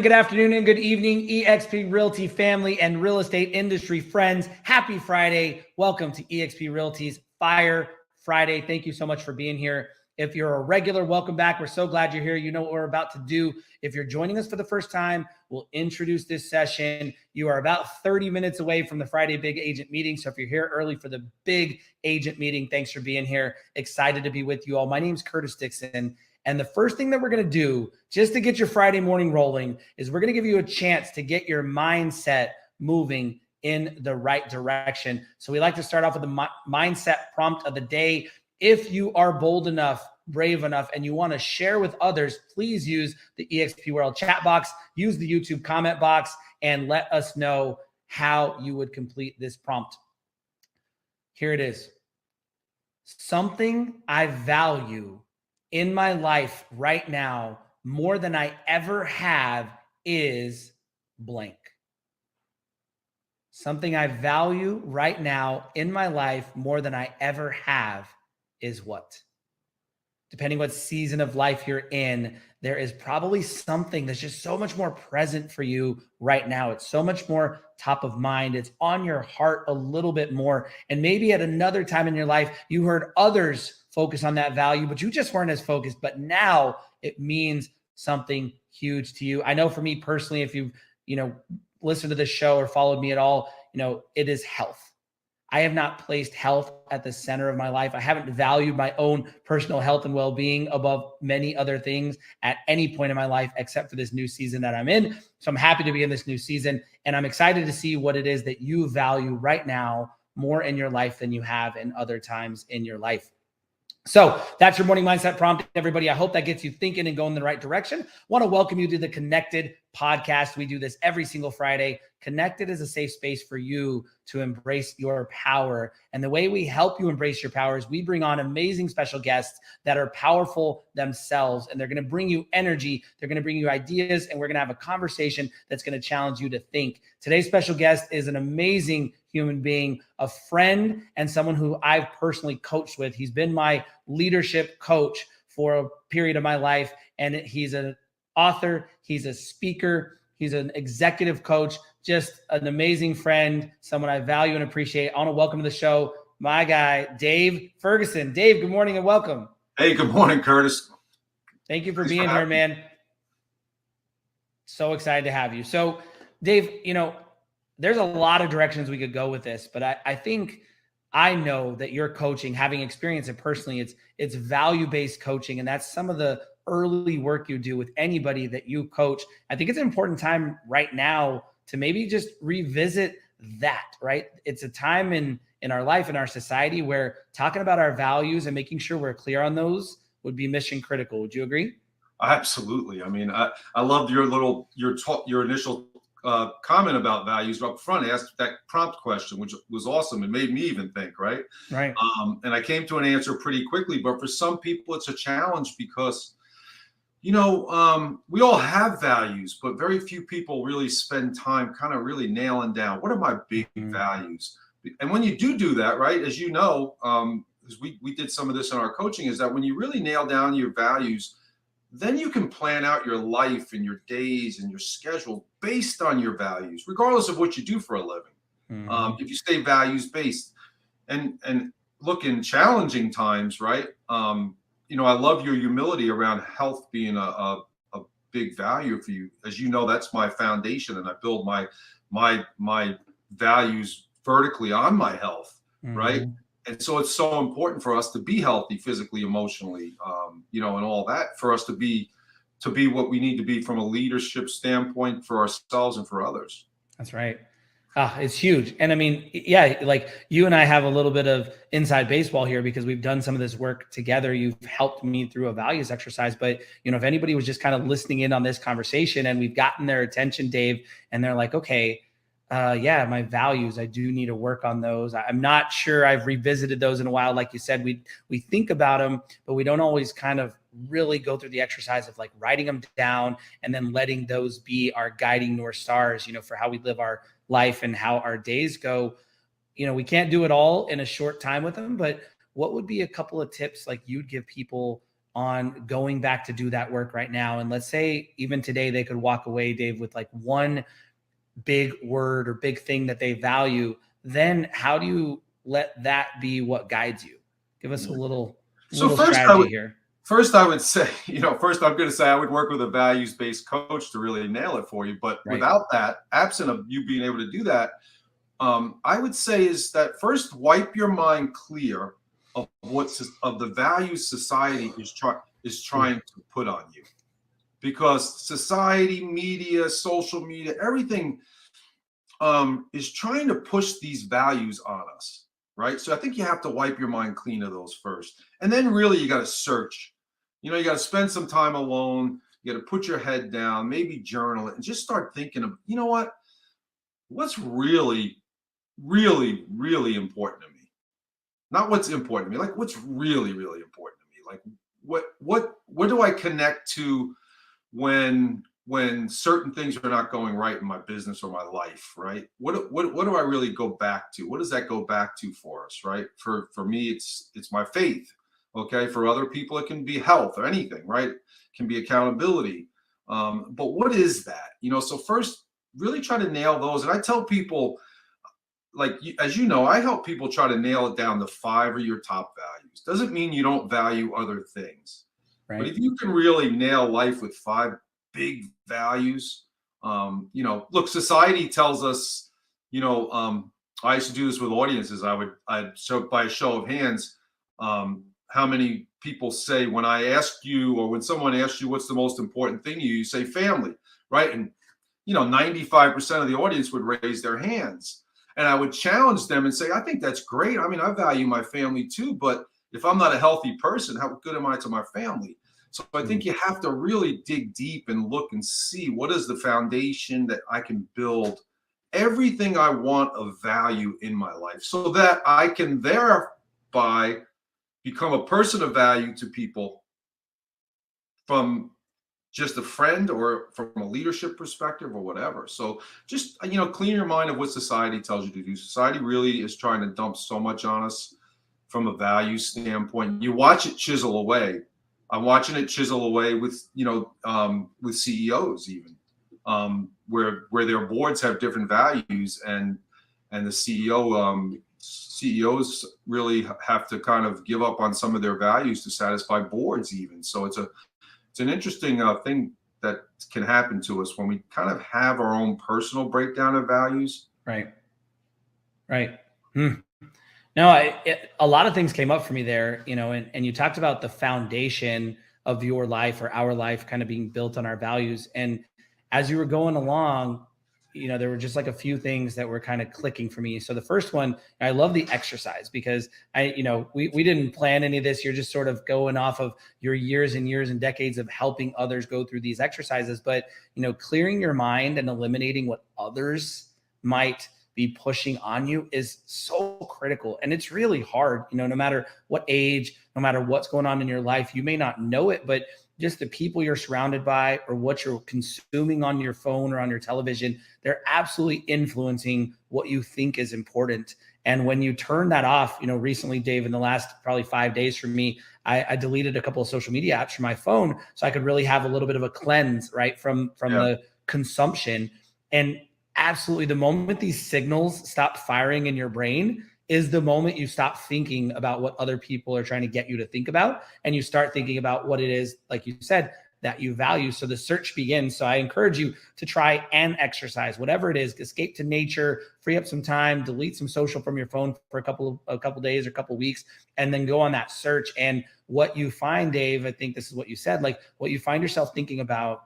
good afternoon, and good evening, eXp Realty family and real estate industry friends. Happy Friday. Welcome to eXp Realty's Fire Friday. Thank you so much for being here. If you're a regular, welcome back. We're so glad you're here. You know what we're about to do. If you're joining us for the first time, we'll introduce this session. You are about 30 minutes away from the Friday Big Agent Meeting. So if you're here early for the Big Agent Meeting, thanks for being here. Excited to be with you all. My name's Kirtus Dixon. And the first thing that we're going to do, just to get your Friday morning rolling, is we're going to give you a chance to get your mindset moving in the right direction. So we like to start off with the mindset prompt of the day. If you are bold enough, brave enough, and you want to share with others, please use the eXp World chat box, use the YouTube comment box, and let us know how you would complete this prompt. Here it is. Something I value in my life right now more than I ever have is blank. Something I value right now in my life more than I ever have is what? Depending what season of life you're in, there is probably something that's just so much more present for you right now. It's so much more top of mind. It's on your heart a little bit more. And maybe at another time in your life, you heard others focus on that value, but you just weren't as focused. But now it means something huge to you. I know for me personally, if you've, listened to this show or followed me at all, it is health. I have not placed health at the center of my life. I haven't valued my own personal health and well-being above many other things at any point in my life, except for this new season that I'm in. So I'm happy to be in this new season, and I'm excited to see what it is that you value right now more in your life than you have in other times in your life. So that's your morning mindset prompt, everybody. I hope that gets you thinking and going in the right direction. I want to welcome you to the Connected podcast. We do this every single Friday. Connected is a safe space for you to embrace your power. And the way we help you embrace your power is we bring on amazing special guests that are powerful themselves, and they're going to bring you energy. They're going to bring you ideas, and we're going to have a conversation that's going to challenge you to think. Today's special guest is an amazing human being, a friend, and someone who I've personally coached with. He's been my leadership coach for a period of my life, and he's an author, he's a speaker, he's an executive coach, just an amazing friend, someone I value and appreciate. I want to welcome to the show my guy, Dave Ferguson. Dave, good morning and welcome. Hey, good morning, Kirtus. Thank you for being here, man. So excited to have you. So, Dave, there's a lot of directions we could go with this, but I think I know that you're coaching, having experienced it personally, it's value-based coaching, and that's some of the early work you do with anybody that you coach. I think it's an important time right now to maybe just revisit that, right? It's a time in our life, in our society, where talking about our values and making sure we're clear on those would be mission critical. Would you agree? Absolutely. I mean, I loved your initial comment about values up front. I asked that prompt question, which was awesome. It made me even think, right? Right. And I came to an answer pretty quickly, but for some people it's a challenge because, we all have values, but very few people really spend time kind of really nailing down, what are my big values? And when you do that, right, as you know, because we did some of this in our coaching, is that when you really nail down your values, then you can plan out your life and your days and your schedule based on your values, regardless of what you do for a living. If you stay values based, and look, in challenging times, right? I love your humility around health being a big value for you. As you know, that's my foundation, and I build my values vertically on my health, right? And so it's so important for us to be healthy physically, emotionally, and all that, for us to be what we need to be from a leadership standpoint for ourselves and for others. That's right. It's huge. And I mean, yeah, like you and I have a little bit of inside baseball here because we've done some of this work together. You've helped me through a values exercise, but if anybody was just kind of listening in on this conversation and we've gotten their attention, Dave, and they're like, okay, my values, I do need to work on those. I'm not sure I've revisited those in a while. Like you said, we think about them, but we don't always kind of really go through the exercise of like writing them down and then letting those be our guiding North Stars, for how we live our life and how our days go. We can't do it all in a short time with them, but what would be a couple of tips like you'd give people on going back to do that work right now, and let's say even today they could walk away, Dave, with like one big word or big thing that they value, then how do you let that be what guides you? Give us a little strategy here. First, I would say, first I'm going to say I would work with a values-based coach to really nail it for you. But without that, absent of you being able to do that, I would say is that first wipe your mind clear of the values society is trying to put on you, because society, media, social media, everything is trying to push these values on us, right? So I think you have to wipe your mind clean of those first, and then really you got to search. You got to spend some time alone. You got to put your head down, maybe journal it, and just start thinking of, what's really, really, really important to me. Not what's important to me, like what's really, really important to me. Like what do I connect to when certain things are not going right in my business or my life, right? What do I really go back to? What does that go back to for us, right? For me, it's my faith. Okay. For other people, it can be health or anything, right? It can be accountability. But what is that? So first, really try to nail those. And I tell people, as I help people try to nail it down to 5 of your top values. Doesn't mean you don't value other things. Right. But if you can really nail life with 5 big values, look, society tells us, I used to do this with audiences. I'd show by a show of hands, how many people say when I ask you, or when someone asks you what's the most important thing to you, you say family, right? And 95% of the audience would raise their hands, and I would challenge them and say, I think that's great. I mean, I value my family too, but if I'm not a healthy person, how good am I to my family? So I think you have to really dig deep and look and see what is the foundation that I can build everything I want of value in my life, so that I can thereby become a person of value to people, from just a friend or from a leadership perspective or whatever. So just, clean your mind of what society tells you to do. Society really is trying to dump so much on us from a value standpoint. You watch it chisel away. I'm watching it chisel away with, with CEOs even, where their boards have different values, and the CEOs really have to kind of give up on some of their values to satisfy boards even. So it's an interesting thing that can happen to us when we kind of have our own personal breakdown of values. Right. No, a lot of things came up for me there, and you talked about the foundation of your life, or our life, kind of being built on our values. And as you were going along, there were just like a few things that were kind of clicking for me. So the first one, I love the exercise, because we didn't plan any of this. You're just sort of going off of your years and years and decades of helping others go through these exercises. But, clearing your mind and eliminating what others might be pushing on you is so critical. And it's really hard, no matter what age, no matter what's going on in your life. You may not know it, but just the people you're surrounded by, or what you're consuming on your phone or on your television, they're absolutely influencing what you think is important. And when you turn that off, recently, Dave, in the last probably 5 days for me, I deleted a couple of social media apps from my phone, so I could really have a little bit of a cleanse, right, from the consumption. And absolutely, the moment these signals stop firing in your brain is the moment you stop thinking about what other people are trying to get you to think about, and you start thinking about what it is, like you said, that you value. So the search begins. So I encourage you to try and exercise, whatever it is. Escape to nature, free up some time, delete some social from your phone for a couple days or a couple weeks, and then go on that search. And what you find, Dave, I think this is what you said, like what you find yourself thinking about,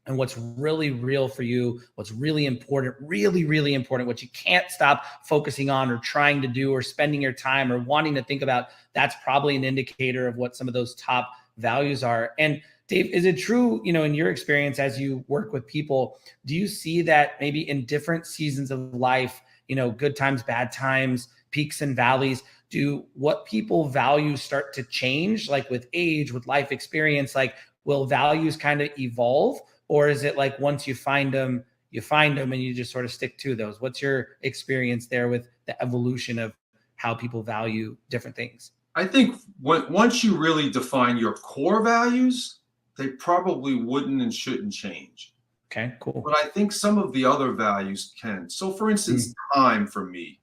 and what's really real for you, what's really important, really, really important, what you can't stop focusing on or trying to do or spending your time or wanting to think about, that's probably an indicator of what some of those top values are. And Dave, is it true, in your experience as you work with people, do you see that maybe in different seasons of life, good times, bad times, peaks and valleys, do what people value start to change, like with age, with life experience? Like, will values kind of evolve? Or is it like once you find them and you just sort of stick to those? What's your experience there with the evolution of how people value different things? I think once you really define your core values, they probably wouldn't and shouldn't change. Okay, cool. But I think some of the other values can. So, for instance, Mm, time for me.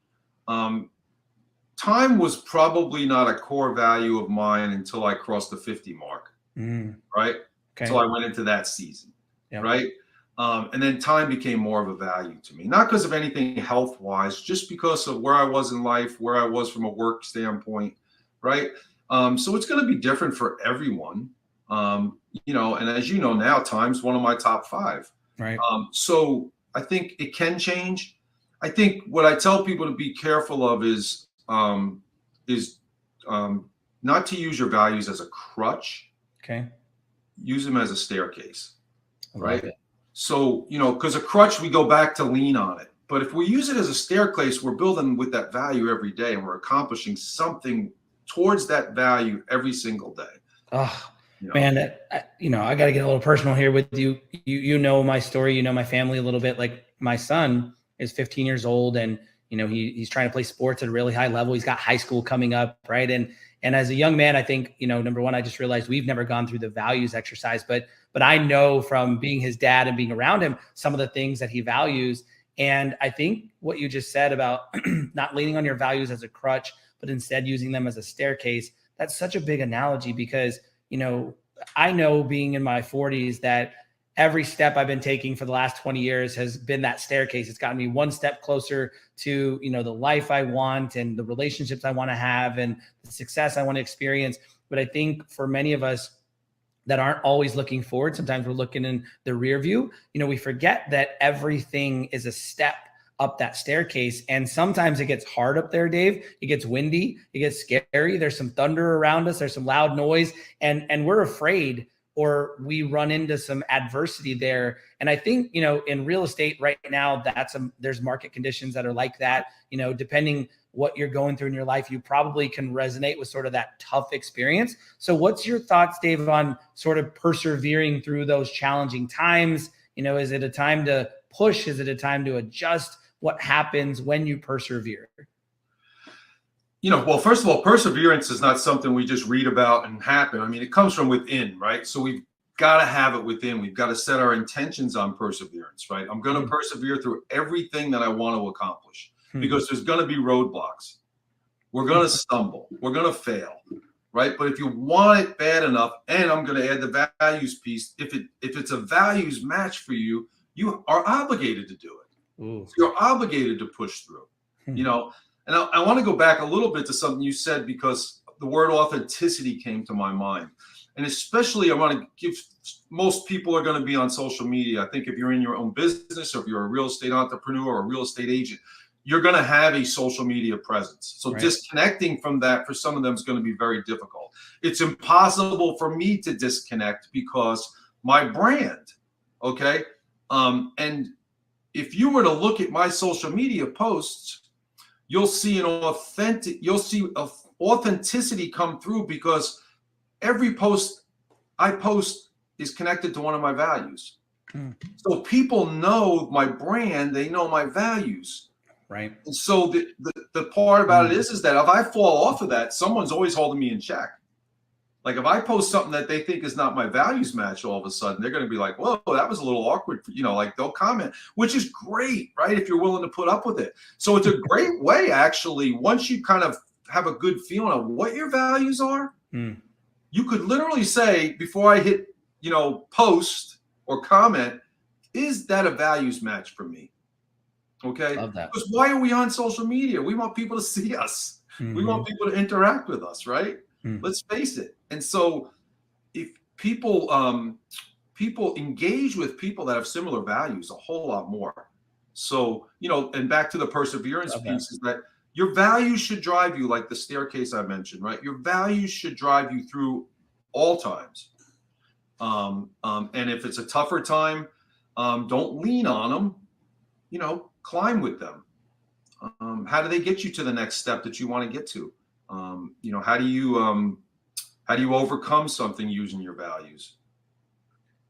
Um, Time was probably not a core value of mine until I crossed the 50 mark, mm, right? So okay. I went into that season, Yep. right? And then time became more of a value to me, not because of anything health wise, just because of where I was in life, where I was from a work standpoint, right? So it's going to be different for everyone. And as you know now, time's one of my top five. Right. So I think it can change. I think what I tell people to be careful of is not to use your values as a crutch. Okay. Use them as a staircase, I love right? it. So because a crutch we go back to lean on it, but if we use it as a staircase, we're building with that value every day, and we're accomplishing something towards that value every single day. Oh, You know, man, I got to get a little personal here with you. You know my story, you know my family a little bit. Like my son is 15 years old, and he's trying to play sports at a really high level. He's got high school coming up, right? And as a young man, I think number one, I just realized we've never gone through the values exercise, but I know from being his dad and being around him some of the things that he values. And I think what you just said about not leaning on your values as a crutch, but instead using them as a staircase, that's such a big analogy because, I know being in my 40s that every step I've been taking for the last 20 years has been that staircase. It's gotten me one step closer to, the life I want and the relationships I want to have and the success I want to experience. But I think for many of us that aren't always looking forward, sometimes we're looking in the rear view, we forget that everything is a step up that staircase. And sometimes it gets hard up there, Dave. It gets windy, it gets scary. There's some thunder around us, there's some loud noise, and we're afraid, or we run into some adversity there. And I think, in real estate right now, there's market conditions that are like that. Depending what you're going through in your life, you probably can resonate with sort of that tough experience. So what's your thoughts, Dave, on sort of persevering through those challenging times? Is it a time to push? Is it a time to adjust? What happens when you persevere? well, first of all, perseverance is not something we just read about and happen. I mean, it comes from within, right? So we've got to have it within. We've got to set our intentions on perseverance, right? I'm going to persevere through everything that I want to accomplish because there's going to be roadblocks. We're going to stumble. We're going to fail, right? But if you want it bad enough, and I'm going to add the values piece, if it's a values match for you, you are obligated to do it. So you're obligated to push through, And I want to go back a little bit to something you said because the word authenticity came to my mind. And especially I want to give, most people are going to be on social media. I think if you're in your own business or if you're a real estate entrepreneur or a real estate agent, you're going to have a social media presence. So disconnecting from that for some of them is going to be very difficult. It's impossible for me to disconnect because my brand, okay? And if you were to look at my social media posts, you'll see authenticity come through because every post I post is connected to one of my values. So people know my brand, they know my values. Right. And so the part about it is that if I fall off of that, someone's always holding me in check. Like if I post something that they think is not my values match, all of a sudden they're going to be like, whoa, that was a little awkward. Like they'll comment, which is great, right? If you're willing to put up with it. So it's a great way, actually, once you kind of have a good feeling of what your values are, you could literally say before I hit, post or comment, is that a values match for me? Okay. Love that. Because why are we on social media? We want people to see us. We want people to interact with us, right? Let's face it. And so if people engage with people that have similar values a whole lot more. So, and back to the perseverance piece is that your values should drive you, like the staircase I mentioned, right? Your values should drive you through all times. And if it's a tougher time, don't lean on them, climb with them. How do they get you to the next step that you want to get to? How do you overcome something using your values?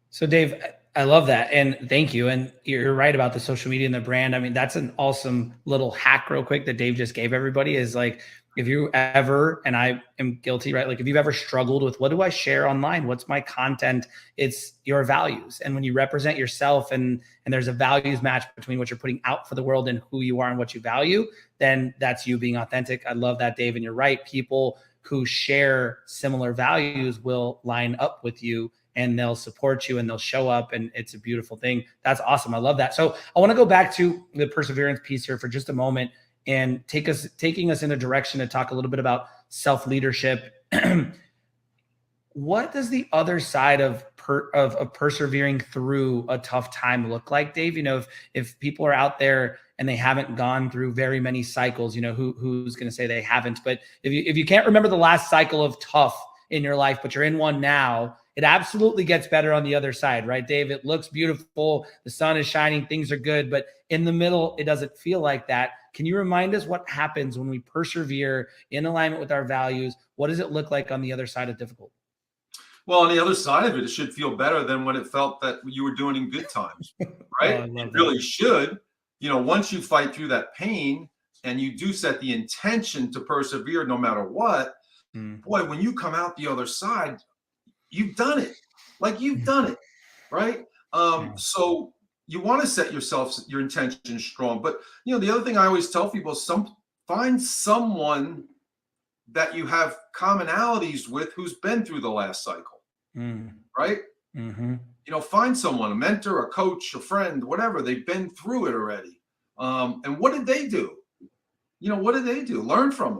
So Dave, I love that. And thank you. And you're right about the social media and the brand. I mean, that's an awesome little hack real quick that Dave just gave everybody is like, if you ever, and I am guilty, right? Like if you've ever struggled with what do I share online? What's my content? It's your values. And when you represent yourself and there's a values match between what you're putting out for the world and who you are and what you value, then that's you being authentic. I love that, Dave. And you're right. People who share similar values will line up with you and they'll support you and they'll show up, and it's a beautiful thing. That's awesome. I love that. So I want to go back to the perseverance piece here for just a moment and taking us in a direction to talk a little bit about self-leadership. What does the other side of persevering through a tough time look like, Dave? You know, if people are out there and they haven't gone through very many cycles, you know, who's going to say they haven't? But if you can't remember the last cycle of tough in your life, but you're in one now, it absolutely gets better on the other side, right, Dave? It looks beautiful. The sun is shining. Things are good. But in the middle, it doesn't feel like that. Can you remind us what happens when we persevere in alignment with our values? What does it look like on the other side of difficult? Well, on the other side of it, it should feel better than when it felt that you were doing in good times, right? It really should. You know, once you fight through that pain and you do set the intention to persevere no matter what, boy, when you come out the other side, you've done it. Like you've done it, right? So you want to set your intention strong. But, you know, the other thing I always tell people is find someone that you have commonalities with who's been through the last cycle. Right? You know, find someone, a mentor, a coach, a friend, whatever. They've been through it already. And what did they do? You know, what did they do? Learn from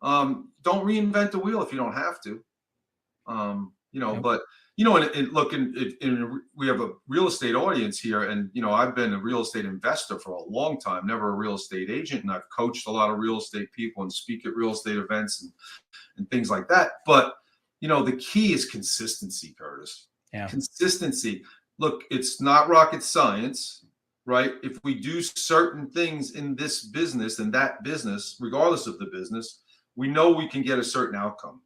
them. Don't reinvent the wheel if you don't have to. You know, but, you know, we have a real estate audience here. And, you know, I've been a real estate investor for a long time, never a real estate agent. And I've coached a lot of real estate people and speak at real estate events and things like that. But, you know, the key is consistency, Kirtus. Consistency. Look, it's not rocket science, right? If we do certain things in this business and that business, regardless of the business, we know we can get a certain outcome.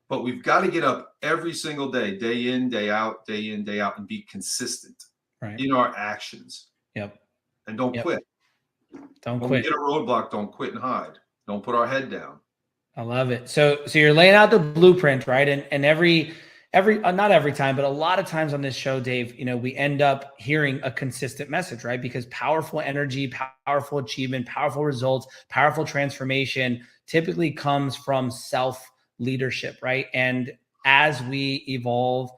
But we've got to get up every single day, day in, day out, and be consistent in our actions. And don't quit. When we hit a roadblock, don't quit and hide. Don't put our head down. I love it. So you're laying out the blueprint, right? And every not every time, but a lot of times on this show, Dave, you know, we end up hearing a consistent message, right? Because powerful energy, powerful achievement, powerful results, powerful transformation typically comes from self-leadership, right? And as we evolve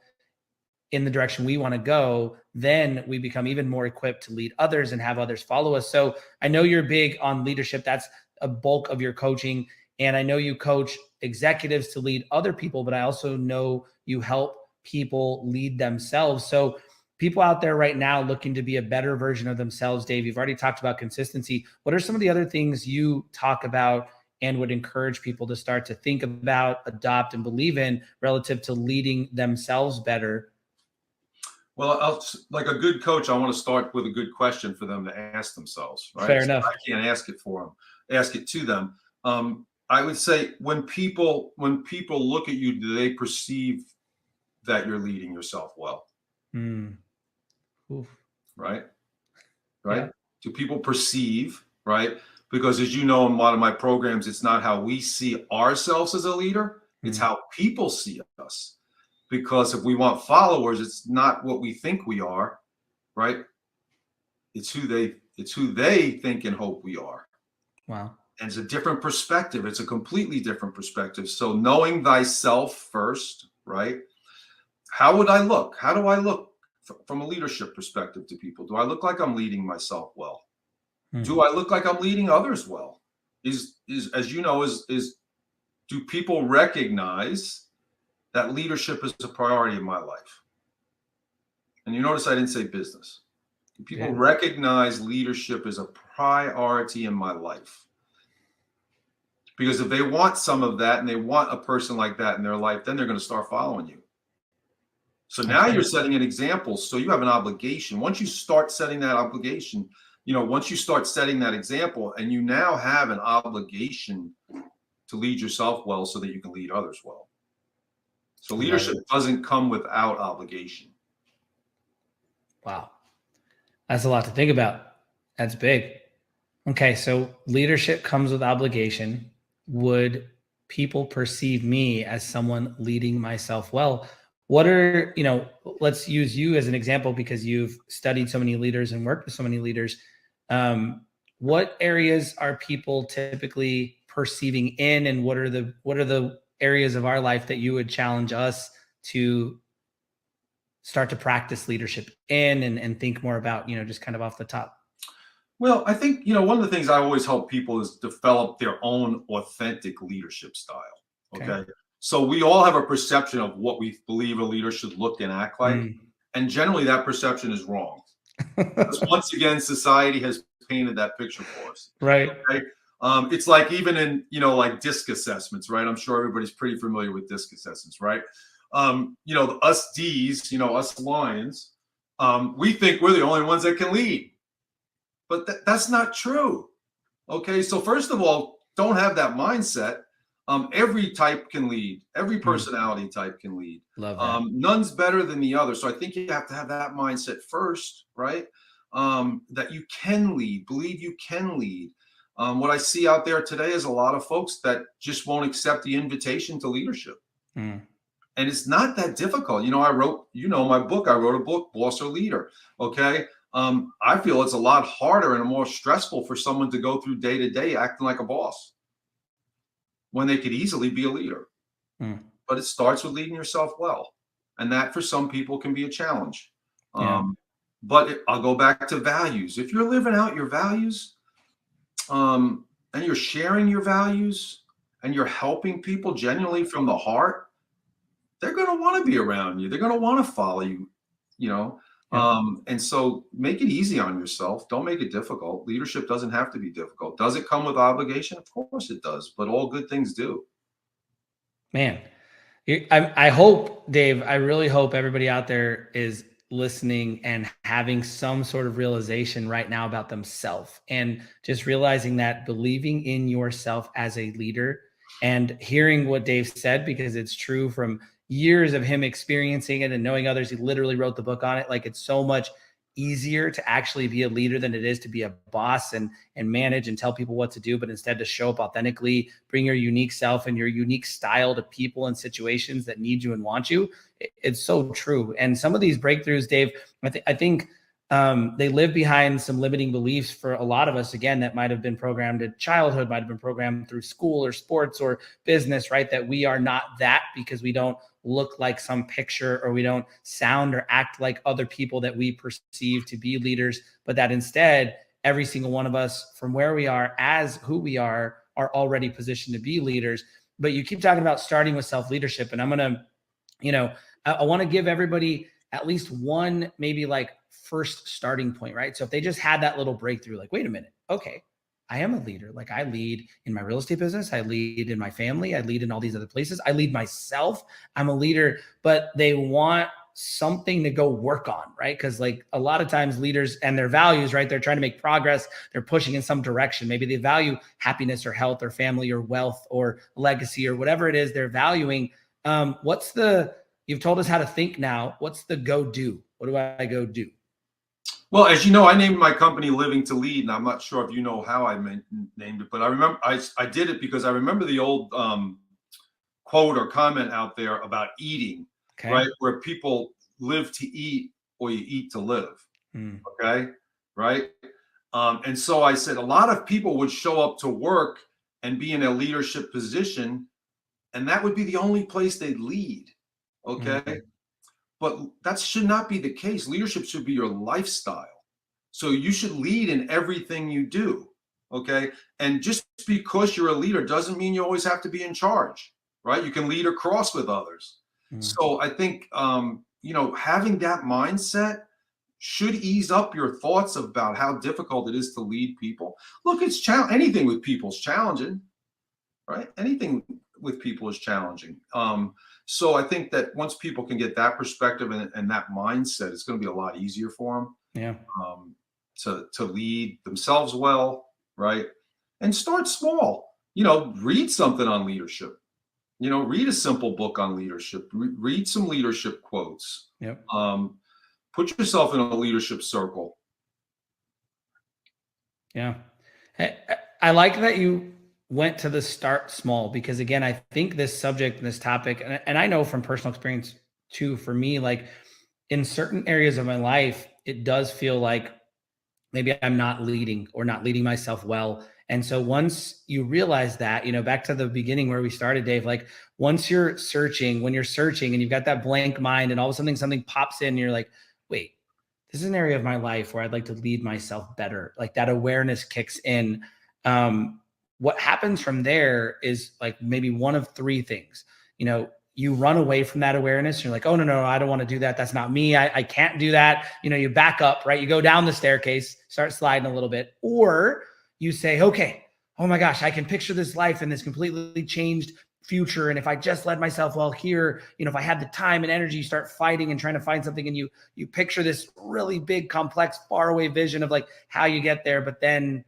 in the direction we want to go, then we become even more equipped to lead others and have others follow us. So I know you're big on leadership. That's a bulk of your coaching. And I know you coach executives to lead other people, but I also know you help people lead themselves. So people out there right now looking to be a better version of themselves, Dave, you've already talked about consistency. What are some of the other things you talk about and would encourage people to start to think about, adopt, and believe in relative to leading themselves better? Well, like a good coach, I want to start with a good question for them to ask themselves, right? Fair enough. I can't ask it for them, ask it to them. I would say when people look at you, do they perceive that you're leading yourself well? Right? Yeah. Do people perceive, right? Because as you know, in a lot of my programs, it's not how we see ourselves as a leader. It's how people see us. Because if we want followers, it's not what we think we are, right? It's who they think and hope we are. Wow. And it's a different perspective. It's a completely different perspective. So knowing thyself first, right? How would I look? How do I look from a leadership perspective to people? Do I look like I'm leading myself well? Do I look like I'm leading others well? Is as you know, do people recognize that leadership is a priority in my life? And you notice I didn't say business. Do people recognize leadership as a priority in my life? Because if they want some of that and they want a person like that in their life, then they're going to start following you. So now you're setting an example. So you have an obligation. Once you start setting that obligation, you know, once you start setting that example, and you now have an obligation to lead yourself well so that you can lead others well. So leadership doesn't come without obligation. Wow. That's a lot to think about. That's big. Okay. So leadership comes with obligation. Would people perceive me as someone leading myself well? What are, let's use you as an example because you've studied so many leaders and worked with so many leaders. What areas are people typically perceiving in, and what are the areas of our life that you would challenge us to start to practice leadership in, and think more about, just kind of off the top? Well, I think, one of the things I always help people is develop their own authentic leadership style. Okay. Okay. So we all have a perception of what we believe a leader should look and act like. Mm. And generally that perception is wrong. Because once again, society has painted that picture for us. Right. Okay. It's like even in, like DISC assessments, right? I'm sure everybody's pretty familiar with DISC assessments, right? Us D's, us Lions, we think we're the only ones that can lead. But that's not true. Okay. So first of all, don't have that mindset. Every type can lead. Every personality type can lead. Love that. None's better than the other. So I think you have to have that mindset first, right? That you can lead, believe you can lead. What I see out there today is a lot of folks that just won't accept the invitation to leadership. Mm. And it's not that difficult. I wrote, my book, I wrote a book, Boss or Leader. Okay. I feel it's a lot harder and more stressful for someone to go through day to day acting like a boss when they could easily be a leader. Mm. But it starts with leading yourself well. And that for some people can be a challenge. Yeah. But I'll go back to values. If you're living out your values, and you're sharing your values and you're helping people genuinely from the heart, they're going to want to be around you. They're going to want to follow you, Yeah. and so make it easy on yourself. Don't make it difficult. Leadership doesn't have to be difficult. Does it come with obligation? Of course it does, but all good things do. Man, I hope, Dave, I really hope everybody out there is listening and having some sort of realization right now about themselves, and just realizing that believing in yourself as a leader, and hearing what Dave said, because it's true from years of him experiencing it and knowing others. He literally wrote the book on it. Like, it's so much easier to actually be a leader than it is to be a boss and manage and tell people what to do, but instead to show up authentically, bring your unique self and your unique style to people and situations that need you and want you. It's so true. And some of these breakthroughs, Dave, I think they live behind some limiting beliefs for a lot of us, again, that might have been programmed in childhood, might have been programmed through school or sports or business, right? That we are not that because we don't look like some picture, or we don't sound or act like other people that we perceive to be leaders, but that instead every single one of us, from where we are as who we are already positioned to be leaders. But you keep talking about starting with self-leadership, and I'm going to, I want to give everybody at least one, maybe like first starting point, right? So if they just had that little breakthrough, like, wait a minute, okay, I am a leader. Like, I lead in my real estate business. I lead in my family. I lead in all these other places. I lead myself. I'm a leader, but they want something to go work on, right? Because like a lot of times leaders and their values, right? They're trying to make progress. They're pushing in some direction. Maybe they value happiness or health or family or wealth or legacy or whatever it is they're valuing. You've told us how to think now. What's the go do? What do I go do? Well, as you know, I named my company Living to Lead, and I'm not sure if you know how I named it, but I remember I did it because I remember the old quote or comment out there about eating, Okay. right? Where people live to eat or you eat to live. Okay. Right. And so I said a lot of people would show up to work and be in a leadership position, and that would be the only place they'd lead. Okay. But that should not be the case. Leadership should be your lifestyle. So you should lead in everything you do. Okay. And just because you're a leader doesn't mean you always have to be in charge, right? You can lead across with others. So I think, having that mindset should ease up your thoughts about how difficult it is to lead people. Look, anything with people is challenging, right? Anything with people is challenging. So I think that once people can get that perspective and that mindset, it's going to be a lot easier for them. Yeah. To lead themselves well, right? And start small. Read something on leadership. Read a simple book on leadership. Read some leadership quotes. Yep. Put yourself in a leadership circle. Yeah. I like that you went to the start small, because again, I think this subject and this topic, and I know from personal experience too, for me, like in certain areas of my life, it does feel like maybe I'm not leading or not leading myself well. And so once you realize that, back to the beginning where we started, Dave, like once you're searching, when you're searching and you've got that blank mind and all of a sudden something pops in and you're like, wait, this is an area of my life where I'd like to lead myself better. Like that awareness kicks in. What happens from there is like maybe one of three things. You run away from that awareness. You're like, oh, no, I don't want to do that. That's not me. I can't do that. You back up, right? You go down the staircase, start sliding a little bit, or you say, okay, oh my gosh, I can picture this life and this completely changed future. And if I just led myself well here, if I had the time and energy, you start fighting and trying to find something, and you picture this really big, complex, faraway vision of like how you get there, but then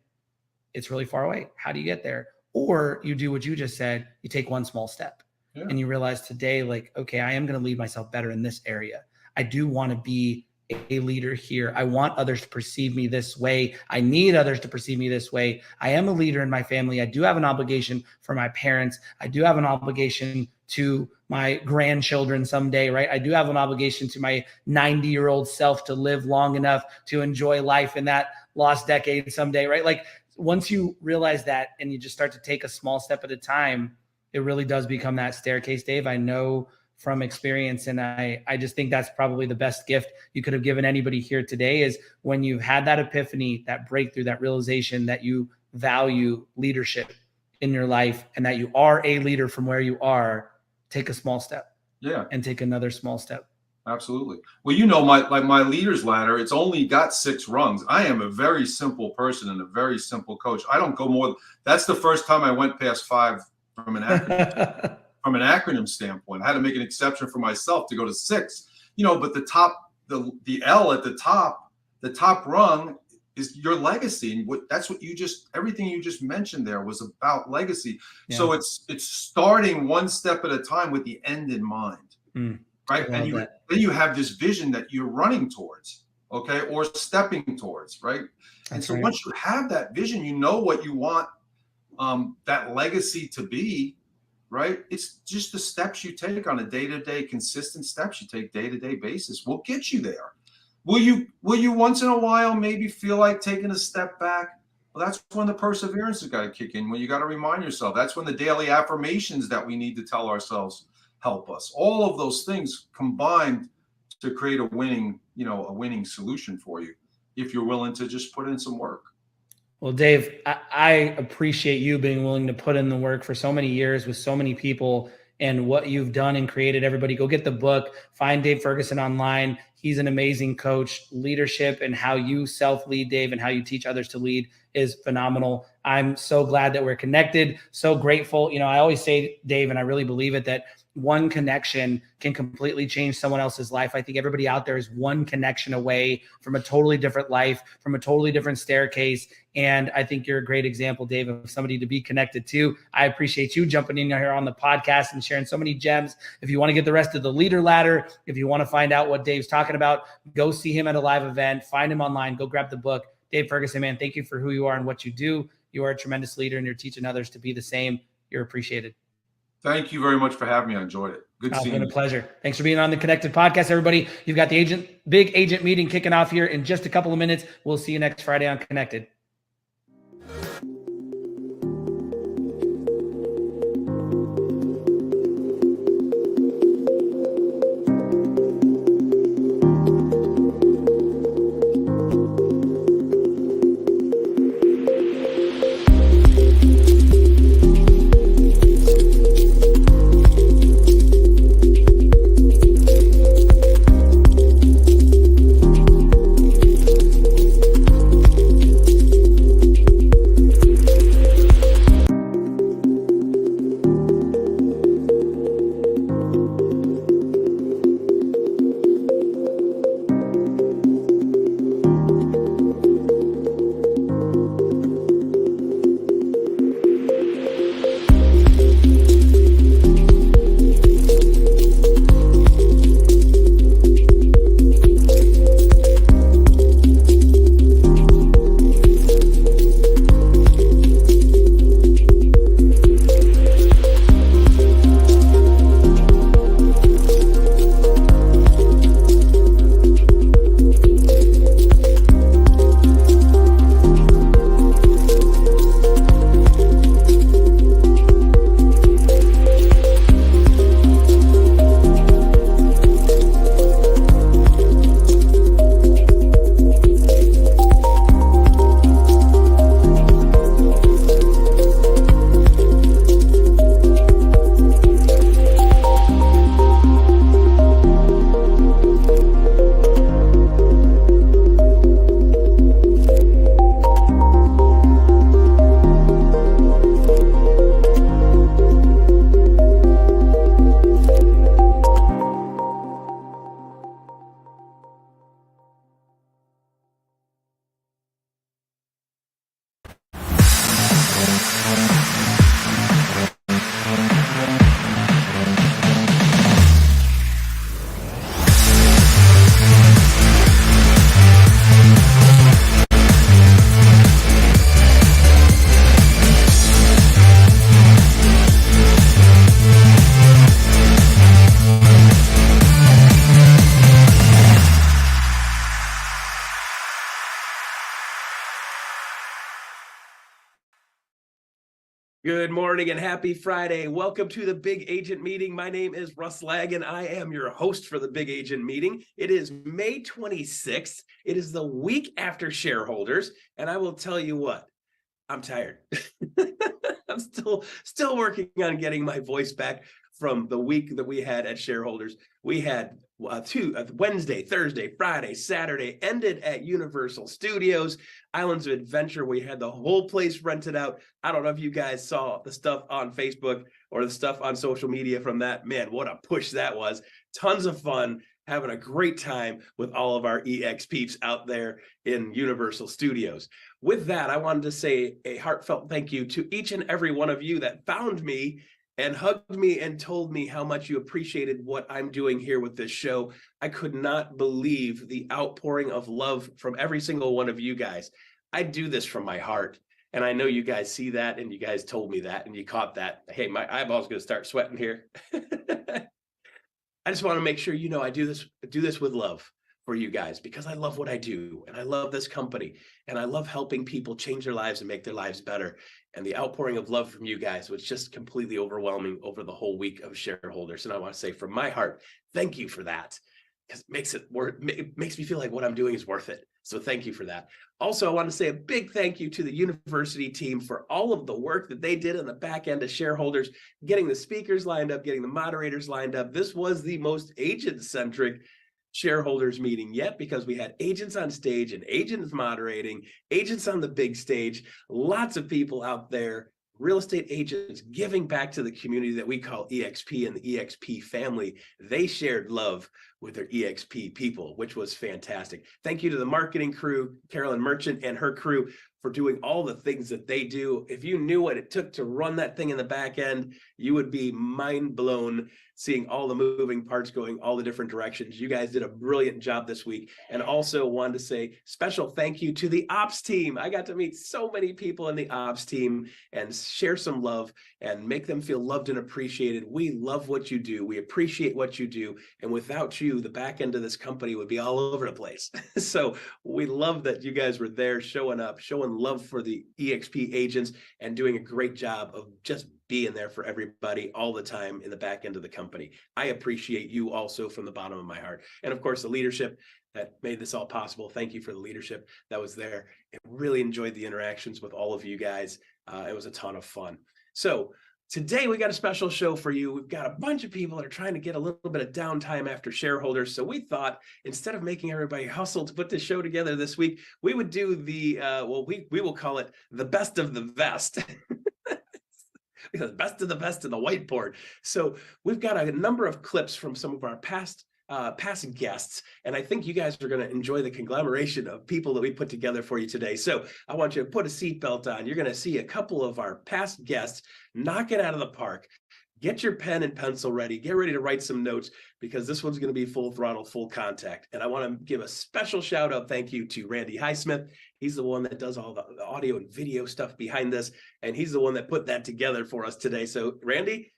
it's really far away. How do you get there? Or you do what you just said, you take one small step. Yeah. And you realize today, like, okay, I am going to lead myself better in this area. I do want to be a leader here. I want others to perceive me this way. I need others to perceive me this way. I am a leader in my family. I do have an obligation for my parents. I do have an obligation to my grandchildren someday, right? I do have an obligation to my 90-year-old self to live long enough to enjoy life in that lost decade someday, right? Like once you realize that and you just start to take a small step at a time, it really does become that staircase, Dave. I know from experience, and I just think that's probably the best gift you could have given anybody here today is when you've had that epiphany, that breakthrough, that realization that you value leadership in your life and that you are a leader from where you are, take a small step. Yeah. And take another small step. Absolutely. Well, my leader's ladder, it's only got 6 rungs. I am a very simple person and a very simple coach. I don't go more. That's the first time I went past 5 from an acronym, from an acronym standpoint. I had to make an exception for myself to go to 6, but the L at the top rung is your legacy. And everything you just mentioned there was about legacy. Yeah. So it's starting one step at a time with the end in mind. Right. And then you have this vision that you're running towards, okay, or stepping towards, right? And so once you have that vision, you know what you want that legacy to be, right? It's just the steps you take on a day-to-day, consistent steps you take day-to-day basis will get you there. Will you once in a while maybe feel like taking a step back? Well, that's when the perseverance has got to kick in, when you got to remind yourself. That's when the daily affirmations that we need to tell ourselves help us. All of those things combined to create a winning solution for you if you're willing to just put in some work. Well, Dave, I appreciate you being willing to put in the work for so many years with so many people and what you've done and created. Everybody go get the book, find Dave Ferguson online. He's an amazing coach. Leadership and how you self-lead, Dave, and how you teach others to lead is phenomenal. I'm so glad that we're connected, so grateful. I always say, Dave, and I really believe it, that one connection can completely change someone else's life. I think everybody out there is one connection away from a totally different life, from a totally different staircase. And I think you're a great example, Dave, of somebody to be connected to. I appreciate you jumping in here on the podcast and sharing so many gems. If you want to get the rest of the leader ladder, if you want to find out what Dave's talking about, go see him at a live event, find him online, go grab the book. Dave Ferguson, man, thank you for who you are and what you do. You are a tremendous leader and you're teaching others to be the same. You're appreciated. Thank you very much for having me. I enjoyed it. Good seeing you. It's been a pleasure. Thanks for being on the Connected Podcast, everybody. You've got the big agent meeting kicking off here in just a couple of minutes. We'll see you next Friday on Connected. Good morning and happy Friday. Welcome to the Big Agent Meeting. My name is Russ Laggan. I am your host for the Big Agent Meeting. It is May 26th. It is the week after shareholders. And I will tell you what, I'm tired. I'm still working on getting my voice back from the week that we had at shareholders. We had Wednesday, Thursday, Friday, Saturday, ended at Universal Studios, Islands of Adventure. We had the whole place rented out. I don't know if you guys saw the stuff on Facebook or the stuff on social media from that. Man, what a push that was. Tons of fun, having a great time with all of our EX peeps out there in Universal Studios. With that, I wanted to say a heartfelt thank you to each and every one of you that found me and hugged me and told me how much you appreciated what I'm doing here with this show. I could not believe the outpouring of love from every single one of you guys. I do this from my heart. And I know you guys see that, and you guys told me that, and you caught that. Hey, my eyeball's going to start sweating here. I just want to make sure you know I do this with love for you guys, because I love what I do, and I love this company, and I love helping people change their lives and make their lives better. And the outpouring of love from you guys was just completely overwhelming over the whole week of shareholders. And I want to say from my heart, thank you for that, because it makes me feel like what I'm doing is worth it. So thank you for that. Also, I want to say a big thank you to the university team for all of the work that they did on the back end of shareholders, getting the speakers lined up, getting the moderators lined up. This was the most agent-centric shareholders meeting yet, because we had agents on stage and agents moderating, agents on the big stage, lots of people out there, real estate agents giving back to the community that we call EXP and the EXP family. They shared love with their EXP people, which was fantastic. Thank you to the marketing crew, Carolyn Merchant and her crew, for doing all the things that they do. If you knew what it took to run that thing in the back end, you would be mind blown seeing all the moving parts going all the different directions. You guys did a brilliant job this week. And also wanted to say special thank you to the ops team. I got to meet so many people in the ops team and share some love and make them feel loved and appreciated. We love what you do. We appreciate what you do. And without you, the back end of this company would be all over the place. So we love that you guys were there showing up, showing love for the EXP agents, and doing a great job of just being there for everybody all the time in the back end of the company. I appreciate you also from the bottom of my heart. And of course, the leadership that made this all possible. Thank you for the leadership that was there. I really enjoyed the interactions with all of you guys. It was a ton of fun. So today we got a special show for you. We've got a bunch of people that are trying to get a little bit of downtime after shareholders. So we thought, instead of making everybody hustle to put this show together this week, we would do the, we will call it the best of the best. The best of the best in the whiteboard. So we've got a number of clips from some of our past guests, and I think you guys are going to enjoy the conglomeration of people that we put together for you today. So I want you to put a seatbelt on. You're going to see a couple of our past guests knock it out of the park. Get your pen and pencil ready. Get ready to write some notes, because this one's going to be full throttle, full contact. And I want to give a special shout out thank you to Randy Highsmith. He's the one that does all the audio and video stuff behind this, and he's the one that put that together for us today. So Randy,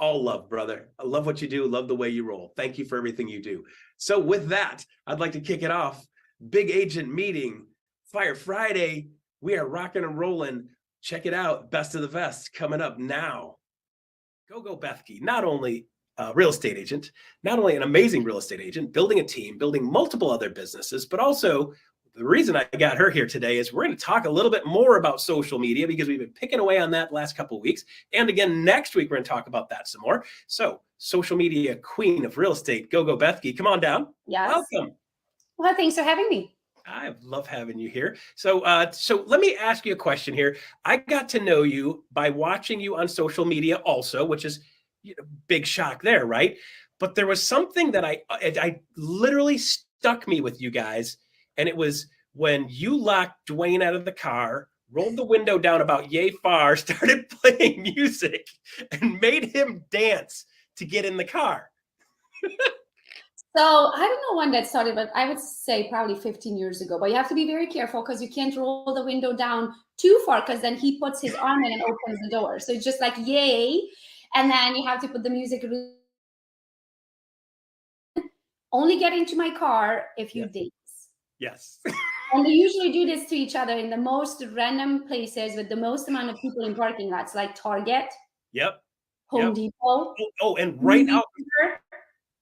all love, brother. I love what you do. Love the way you roll. Thank you for everything you do. So with that, I'd like to kick it off. Big Agent Meeting, Fire Friday. We are rocking and rolling. Check it out. Best of the Vest coming up now. Go Bethke, not only a real estate agent, not only an amazing real estate agent, building a team, building multiple other businesses, but also the reason I got her here today is we're going to talk a little bit more about social media, because we've been picking away on that the last couple of weeks. And again, next week, we're going to talk about that some more. So social media queen of real estate, Go Bethke, come on down. Yes. Welcome. Well, thanks for having me. I love having you here. So let me ask you a question here. I got to know you by watching you on social media also, which is big shock there, right? But there was something that I literally stuck me with you guys. And it was when you locked Dwayne out of the car, rolled the window down about yay far, started playing music, and made him dance to get in the car. So I don't know when that started, but I would say probably 15 years ago. But you have to be very careful, because you can't roll the window down too far, because then he puts his arm in and opens the door. So it's just like, yay. And then you have to put the music. Only get into my car if you dance. Yes. And they usually do this to each other in the most random places with the most amount of people in parking lots, like Target, Yep. Home Depot. Oh, and movie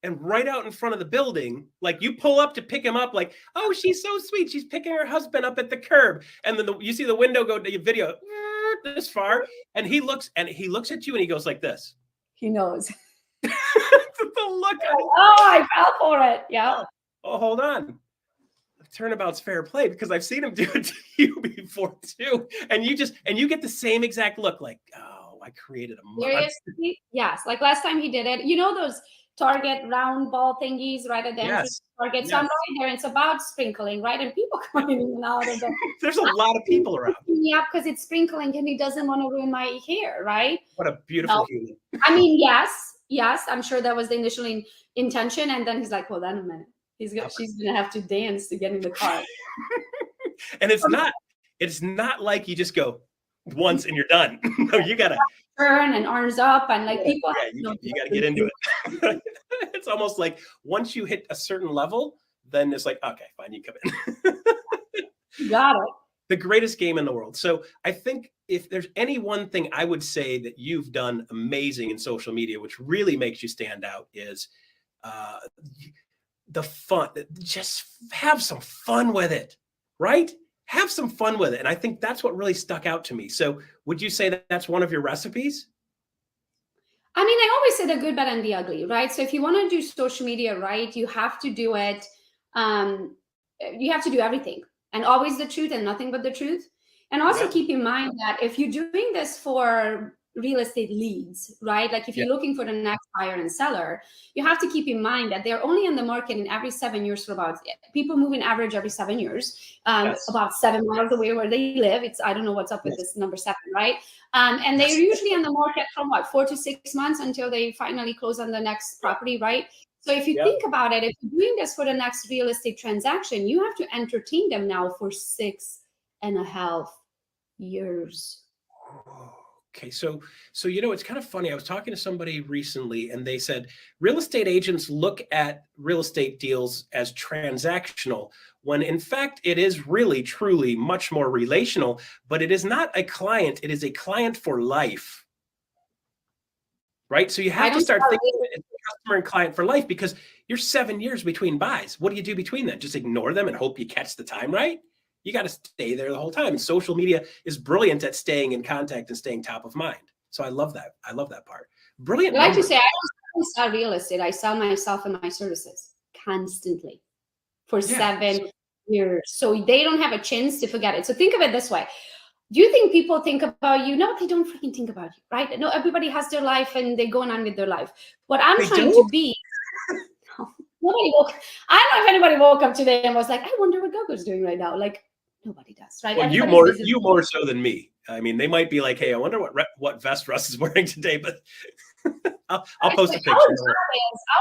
right out in front of the building, like you pull up to pick him up, like, oh, she's so sweet. She's picking her husband up at the curb. And then you see the window go to your video this far. And he looks at you and he goes like this. He knows. The look. Oh, I fell for it. Yeah. Oh, hold on. Turnabout's fair play because I've seen him do it to you before too. And you get the same exact look, like, oh, I created a monster. Seriously? Yes. Like last time he did it, you know, those Target round ball thingies right at the entrance of Target. So I'm right there. It's about sprinkling, right? And people coming in and out of them. There's a lot of people around. Yeah, because it's sprinkling and he doesn't want to ruin my hair, right? What a beautiful human. I mean, yes, I'm sure that was the initial intention. And then he's like, hold on a minute. She's gonna have to dance to get in the car. And it's not like you just go once and you're done. No, you gotta turn and arms up and like people. Yeah, you gotta get into it. It's almost like once you hit a certain level, then it's like, okay, fine, you come in. You got it. The greatest game in the world. So I think if there's any one thing I would say that you've done amazing in social media, which really makes you stand out, is the fun. Just have some fun with it, right? Have some fun with it. And I think that's what really stuck out to me. So would you say that that's one of your recipes? I mean, I always say the good, bad, and the ugly, right? So if you want to do social media right, you have to do it. You have to do everything and always the truth and nothing but the truth. And also keep in mind that if you're doing this for real estate leads, right? Like if you're looking for the next buyer and seller, you have to keep in mind that they're only on the market in every 7 years for about, people move in average every 7 years, about 7 miles away where they live. I don't know what's up with this number 7, right? And they're usually on the market from 4 to 6 months until they finally close on the next property, right? So if you think about it, if you're doing this for the next real estate transaction, you have to entertain them now for 6.5 years. Okay, so it's kind of funny. I was talking to somebody recently and they said real estate agents look at real estate deals as transactional when in fact it is really truly much more relational, but it is not a client, it is a client for life. Right? So you have to start thinking of it as customer and client for life because you're 7 years between buys. What do you do between that? Just ignore them and hope you catch the time right? You got to stay there the whole time. And social media is brilliant at staying in contact and staying top of mind. So I love that. I love that part. Brilliant. I like to say, I don't sell real estate. I sell myself and my services constantly for 7 years. So they don't have a chance to forget it. So think of it this way. Do you think people think about you? No, they don't freaking think about you, right? No, everybody has their life and they're going on with their life. What I'm trying to be, nobody woke. I don't know if anybody woke up today and was like, I wonder what Gogo's doing right now. Like, nobody does, right? Well, you more so than me. I mean, they might be like, hey, I wonder what vest Russ is wearing today, but I'll post a picture.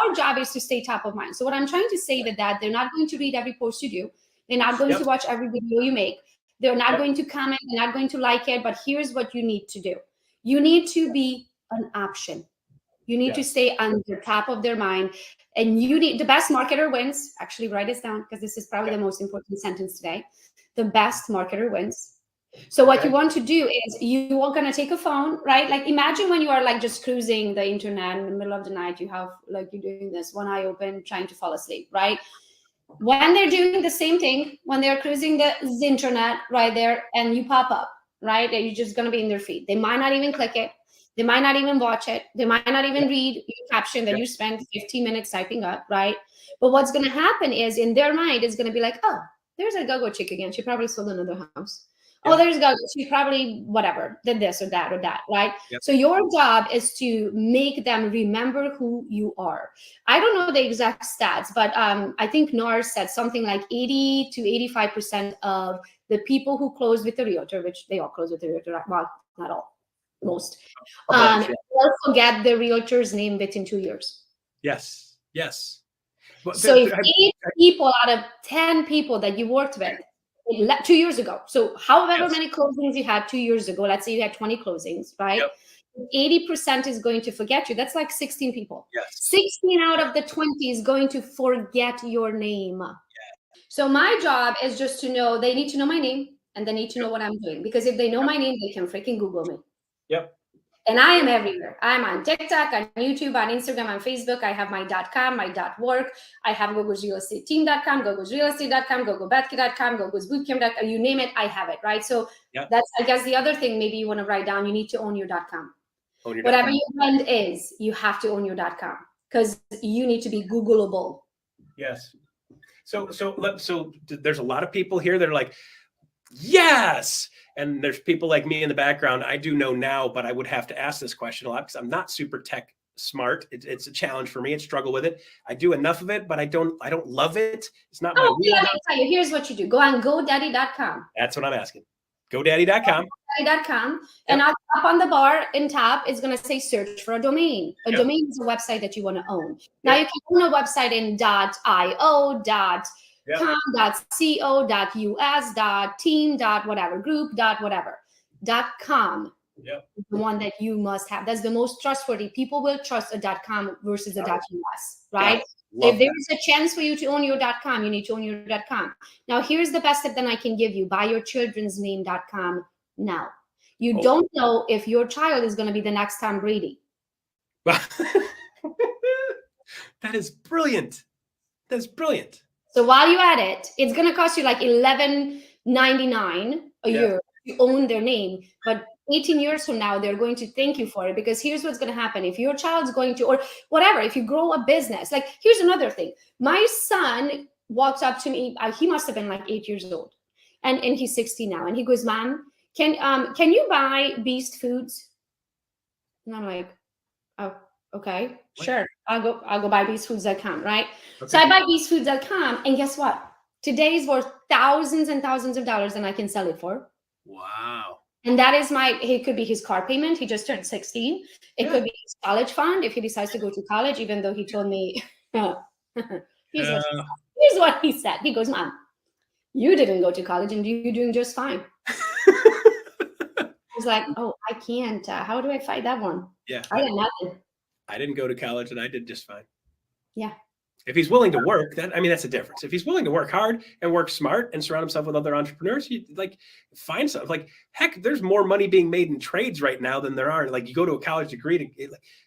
Our job is to stay top of mind. So what I'm trying to say that they're not going to read every post you do. They're not going to watch every video you make. They're not going to comment. They're not going to like it. But here's what you need to do. You need to be an option. You need to stay on the top of their mind. And you need the best marketer wins. Actually, write this down because this is probably the most important sentence today. The best marketer wins. So what you want to do is you are going to take a phone, right? Like imagine when you are like just cruising the internet in the middle of the night, you have like you're doing this one eye open, trying to fall asleep, right? When they're doing the same thing, when they're cruising the internet right there and you pop up, right? You're just going to be in their feed. They might not even click it. They might not even watch it. They might not even read your caption that you spent 15 minutes typing up, right? But what's going to happen is in their mind is going to be like, oh, there's a Gogo chick again. She probably sold another house. Oh, there's Gogo. She probably whatever, did this or that, right? So your job is to make them remember who you are. I don't know the exact stats, but I think NAR said something like 80 to 85% of the people who close with the realtor, which they all close with the realtor, well, not all, most, will forget the realtor's name within 2 years. Yes. But so if 8 people out of 10 people that you worked with 2 years ago, so however many closings you had 2 years ago, let's say you had 20 closings, right? 80% is going to forget you. That's like 16 people. 16 out of the 20 is going to forget your name. So my job is just to know, they need to know my name and they need to know what I'm doing. Because if they know my name, they can freaking Google me. Yep. And I am everywhere. I'm on TikTok, on YouTube, on Instagram, on Facebook. I have my .com, my .work. I have gogosrealestateteam.com, gogosrealestate.com, gogobethke.com, gogosbootcamp.com. You name it, I have it, right? So that's, I guess, the other thing maybe you want to write down. You need to own your .com. Whatever your brand is, you have to own your .com because you need to be Googleable. Yes. So there's a lot of people here that are like, yes. And there's people like me in the background. I do know now, but I would have to ask this question a lot because I'm not super tech smart. It's a challenge for me. I struggle with it. I do enough of it, but I don't love it. It's not my wheel. Let me tell you. Here's what you do. Go on GoDaddy.com. That's what I'm asking. GoDaddy.com. GoDaddy.com. And up on the bar in top, it's going to say search for a domain. A domain is a website that you want to own. Now you can own a website in .io, .com, .co, .us, .team, .whatever, group, .whatever. .com is the one that you must have. That's the most trustworthy. People will trust a .com versus a .us, right? So if there is a chance for you to own your .com, you need to own your .com. Now, here's the best tip that I can give you. Buy your children's name .com now. You don't know if your child is going to be the next Tom Brady. That is brilliant. That's brilliant. So while you're at it, it's going to cost you like $11.99 a year to own their name. But 18 years from now, they're going to thank you for it because here's what's going to happen. If your child's going to, or whatever, if you grow a business, like here's another thing. My son walks up to me. He must have been like 8 years old and he's 60 now. And he goes, Mom, can you buy Beast Foods? And I'm like, oh, okay, sure. I'll go buy beastfoods.com, right? Okay. So I buy beastfoods.com, and guess what? Today is worth thousands and thousands of dollars, and I can sell it for. Wow. And that is it could be his car payment. He just turned 16. It could be his college fund if he decides to go to college, even though he told me, here's what he said. He goes, Mom, you didn't go to college and you're doing just fine. I was like, oh, I can't. How do I fight that one? Yeah. I got nothing. I didn't go to college and I did just fine. Yeah. If he's willing to work, that's the difference. If he's willing to work hard and work smart and surround himself with other entrepreneurs, you find something. Like, heck, there's more money being made in trades right now than there are. Like, you go to a college degree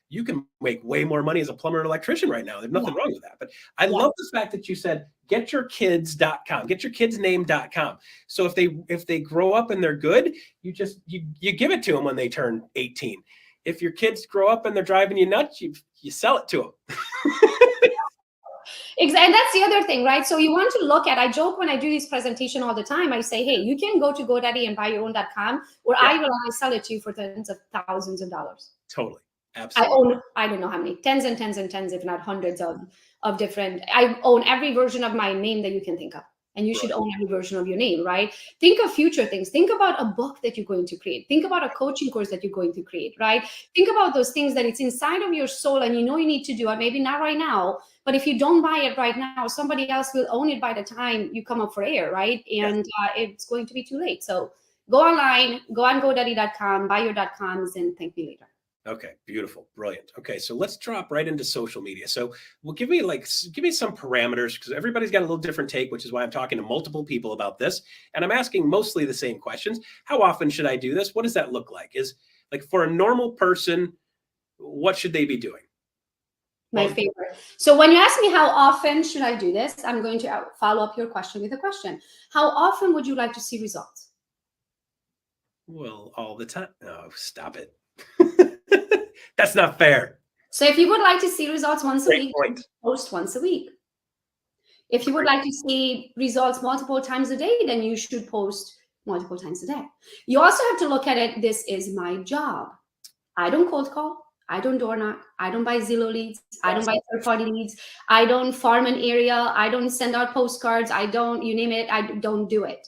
you can make way more money as a plumber and electrician right now. There's nothing wrong with that. But I love the fact that you said getyourkids.com, getyourkidsname.com. So if they grow up and they're good, you give it to them when they turn 18. If your kids grow up and they're driving you nuts, you sell it to them. Exactly. And that's the other thing, right? So you want to look at, I joke when I do this presentation all the time, I say, hey, you can go to GoDaddy and buy your own .com, or I will sell it to you for tens of thousands of dollars. Totally. Absolutely. I don't know how many, tens and tens and tens, if not hundreds of different, I own every version of my name that you can think of. And you should own every version of your name, right? Think of future things. Think about a book that you're going to create. Think about a coaching course that you're going to create, right? Think about those things that it's inside of your soul and you know you need to do it. Maybe not right now, but if you don't buy it right now, somebody else will own it by the time you come up for air, right? And it's going to be too late. So go online, go on GoDaddy.com, buy your .coms, and thank me later. Okay, beautiful, brilliant. Okay, so let's drop right into social media. So give me some parameters because everybody's got a little different take, which is why I'm talking to multiple people about this. And I'm asking mostly the same questions. How often should I do this? What does that look like? Is like for a normal person, what should they be doing? My favorite. So when you ask me how often should I do this, I'm going to follow up your question with a question. How often would you like to see results? Well, all the time. Oh, stop it. That's not fair. So if you would like to see results once a week, post once a week. If you would like to see results multiple times a day, then you should post multiple times a day. You also have to look at it. This is my job. I don't cold call. I don't door knock. I don't buy Zillow leads. I don't buy third-party leads. I don't farm an area. I don't send out postcards. I don't, you name it. I don't do it.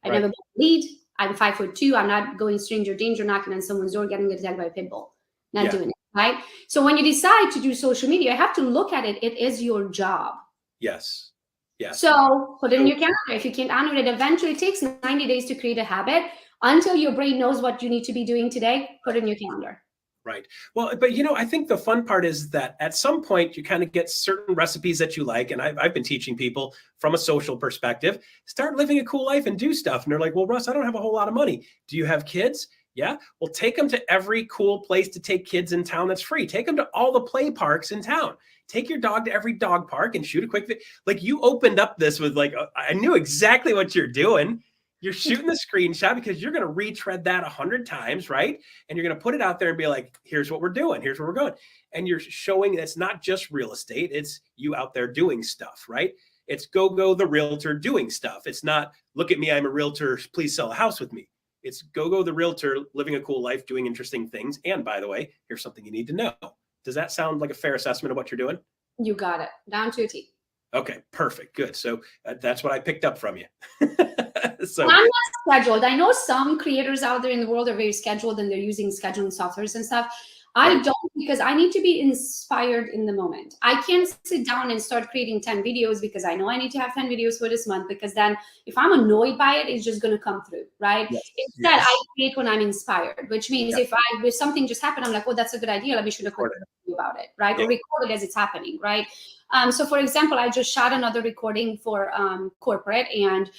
I never bought a lead. I'm 5'2". I'm not going stranger danger knocking on someone's door, getting attacked by a pit bull. Not doing it, right? So when you decide to do social media, you have to look at it. It is your job. Yes. Yes. So put it in your calendar. If you can't honor it, eventually it takes 90 days to create a habit. Until your brain knows what you need to be doing today, put it in your calendar. Right. Well, but I think the fun part is that at some point you kind of get certain recipes that you like. And I've been teaching people from a social perspective, start living a cool life and do stuff. And they're like, well, Russ, I don't have a whole lot of money. Do you have kids? Yeah. Well, take them to every cool place to take kids in town that's free. Take them to all the play parks in town. Take your dog to every dog park and shoot a quick video. Like, you opened up this with like, I knew exactly what you're doing. You're shooting the screenshot because you're going to retread that 100 times, right? And you're going to put it out there and be like, here's what we're doing. Here's where we're going. And you're showing that's not just real estate. It's you out there doing stuff, right? It's go the realtor doing stuff. It's not, look at me, I'm a realtor, please sell a house with me. It's go the realtor living a cool life, doing interesting things. And by the way, here's something you need to know. Does that sound like a fair assessment of what you're doing? You got it. Down to a T. Okay, perfect. Good. So that's what I picked up from you. So I'm not scheduled. I know some creators out there in the world are very scheduled and they're using scheduling softwares and stuff. I don't, because I need to be inspired in the moment. I can't sit down and start creating 10 videos because I know I need to have 10 videos for this month, because then if I'm annoyed by it, it's just going to come through, right? Yes. Instead, I create when I'm inspired, which means if something just happened, I'm like, oh, that's a good idea. Let me shoot a quick video about it, right? Or record it as it's happening, right? So for example, I just shot another recording for corporate, and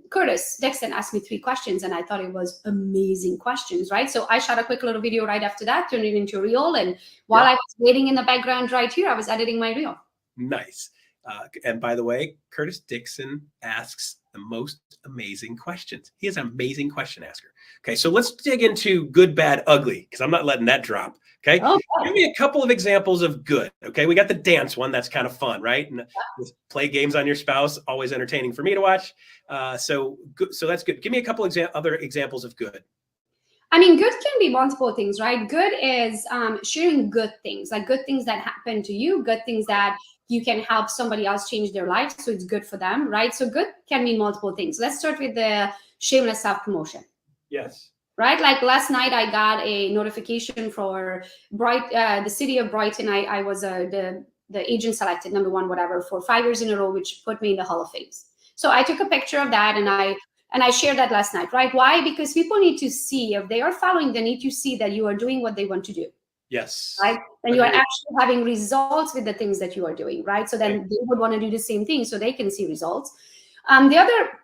Kirtus Dixon asked me 3 questions, and I thought it was amazing questions, right? So I shot a quick little video right after that, turned it into a reel. And while I was waiting in the background right here, I was editing my reel. Nice. And by the way, Kirtus Dixon asks the most amazing questions. He is an amazing question asker. Okay, so let's dig into good, bad, ugly, because I'm not letting that drop. Okay, give me a couple of examples of good. Okay, we got the dance one. That's kind of fun, right? And play games on your spouse, always entertaining for me to watch. So that's good. Give me a couple other examples of good. I mean, good can be multiple things, right? Good is sharing good things, like good things that happen to you, good things that you can help somebody else change their life, so it's good for them, right? So good can mean multiple things. Let's start with the shameless self-promotion. Yes. Right? Like last night, I got a notification for the city of Brighton. I was the agent selected #1, whatever, for 5 years in a row, which put me in the Hall of Fame. So I took a picture of that and I shared that last night, right? Why? Because people need to see, if they are following, they need to see that you are doing what they want to do. Yes. Right? And you are actually having results with the things that you are doing, right? So then they would want to do the same thing so they can see results. The other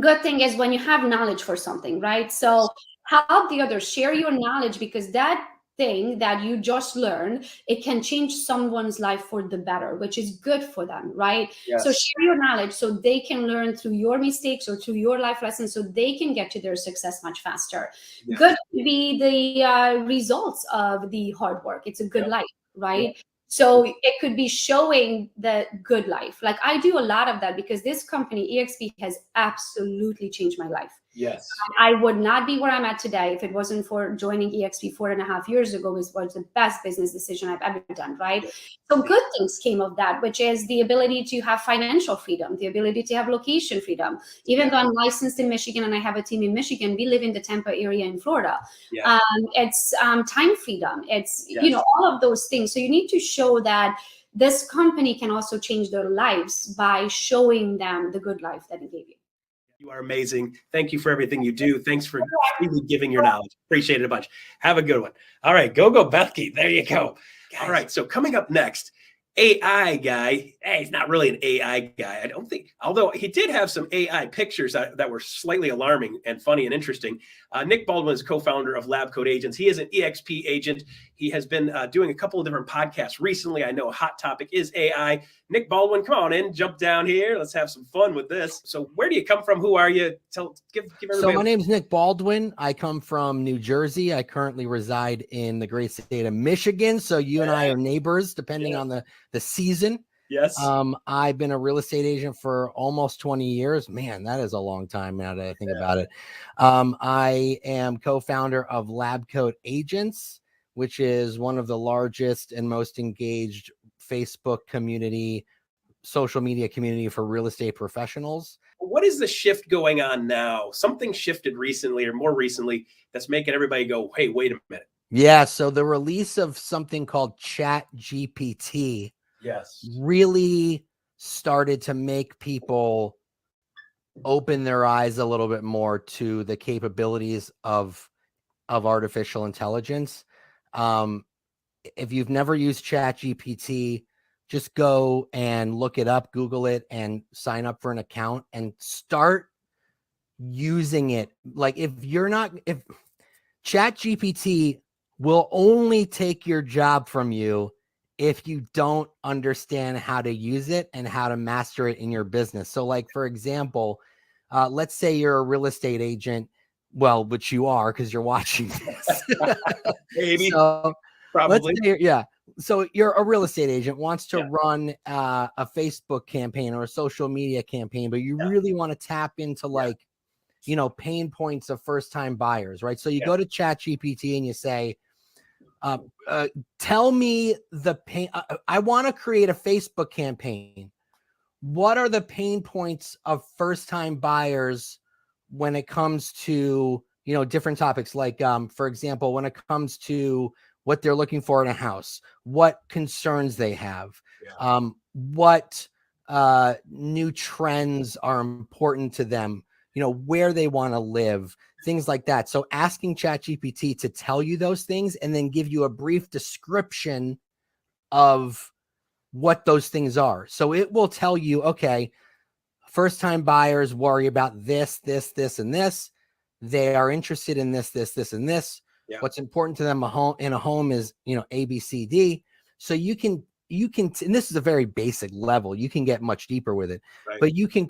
good thing is when you have knowledge for something, right? So help the others, share your knowledge, because that thing that you just learned, it can change someone's life for the better, which is good for them, right? Yes. So share your knowledge so they can learn through your mistakes or through your life lessons, so they can get to their success much faster. Yes. Good to be the results of the hard work. It's a good life, right? Yeah. So it could be showing the good life. Like I do a lot of that because this company, EXP, has absolutely changed my life. Yes. I would not be where I'm at today if it wasn't for joining EXP 4.5 years ago. It was the best business decision I've ever done, right? So good things came of that, which is the ability to have financial freedom, the ability to have location freedom. Even though I'm licensed in Michigan and I have a team in Michigan, we live in the Tampa area in Florida. Yeah. It's time freedom. It's, all of those things. So you need to show that this company can also change their lives by showing them the good life that it gave you. You are amazing. Thank you for everything you do. Thanks for really giving your knowledge. Appreciate it a bunch. Have a good one. All right, go Bethke. There you go. All right, so coming up next, AI guy. Hey, he's not really an AI guy, I don't think, although he did have some AI pictures that were slightly alarming and funny and interesting. Nick Baldwin is co-founder of Lab Coat Agents. He is an EXP agent. He has been doing a couple of different podcasts recently. I know a hot topic is AI. Nick Baldwin, come on in, jump down here. Let's have some fun with this. So where do you come from? Who are you? Give everybody. So my name is Nick Baldwin. I come from New Jersey. I currently reside in the great state of Michigan. So you and I are neighbors, depending on the season. Yes. I've been a real estate agent for almost 20 years. Man, that is a long time now that I think about it. I am co-founder of Lab Coat Agents, which is one of the largest and most engaged Facebook community, social media community for real estate professionals. What is the shift going on now? Something shifted recently or more recently that's making everybody go, hey, wait a minute. Yeah. So the release of something called Chat GPT really started to make people open their eyes a little bit more to the capabilities of artificial intelligence. If you've never used ChatGPT, just go and look it up, Google it, and sign up for an account and start using it. Like if ChatGPT will only take your job from you if you don't understand how to use it and how to master it in your business. So like, for example, let's say you're a real estate agent, well, which you are because you're watching this. Maybe. So, Probably. Yeah. So you're a real estate agent, wants to run a Facebook campaign or a social media campaign, but you really want to tap into like, pain points of first-time buyers, right? So you go to ChatGPT and you say, tell me the pain. I want to create a Facebook campaign. What are the pain points of first-time buyers when it comes to, different topics? Like, for example, when it comes to what they're looking for in a house, what concerns they have, what new trends are important to them, where they want to live, things like that. So asking ChatGPT to tell you those things and then give you a brief description of what those things are. So it will tell you, okay, first-time buyers worry about this, and this. They are interested in this, and this. Yeah. What's important to them in a home is, A, B, C, D. So you can, and this is a very basic level. You can get much deeper with it, right? But you can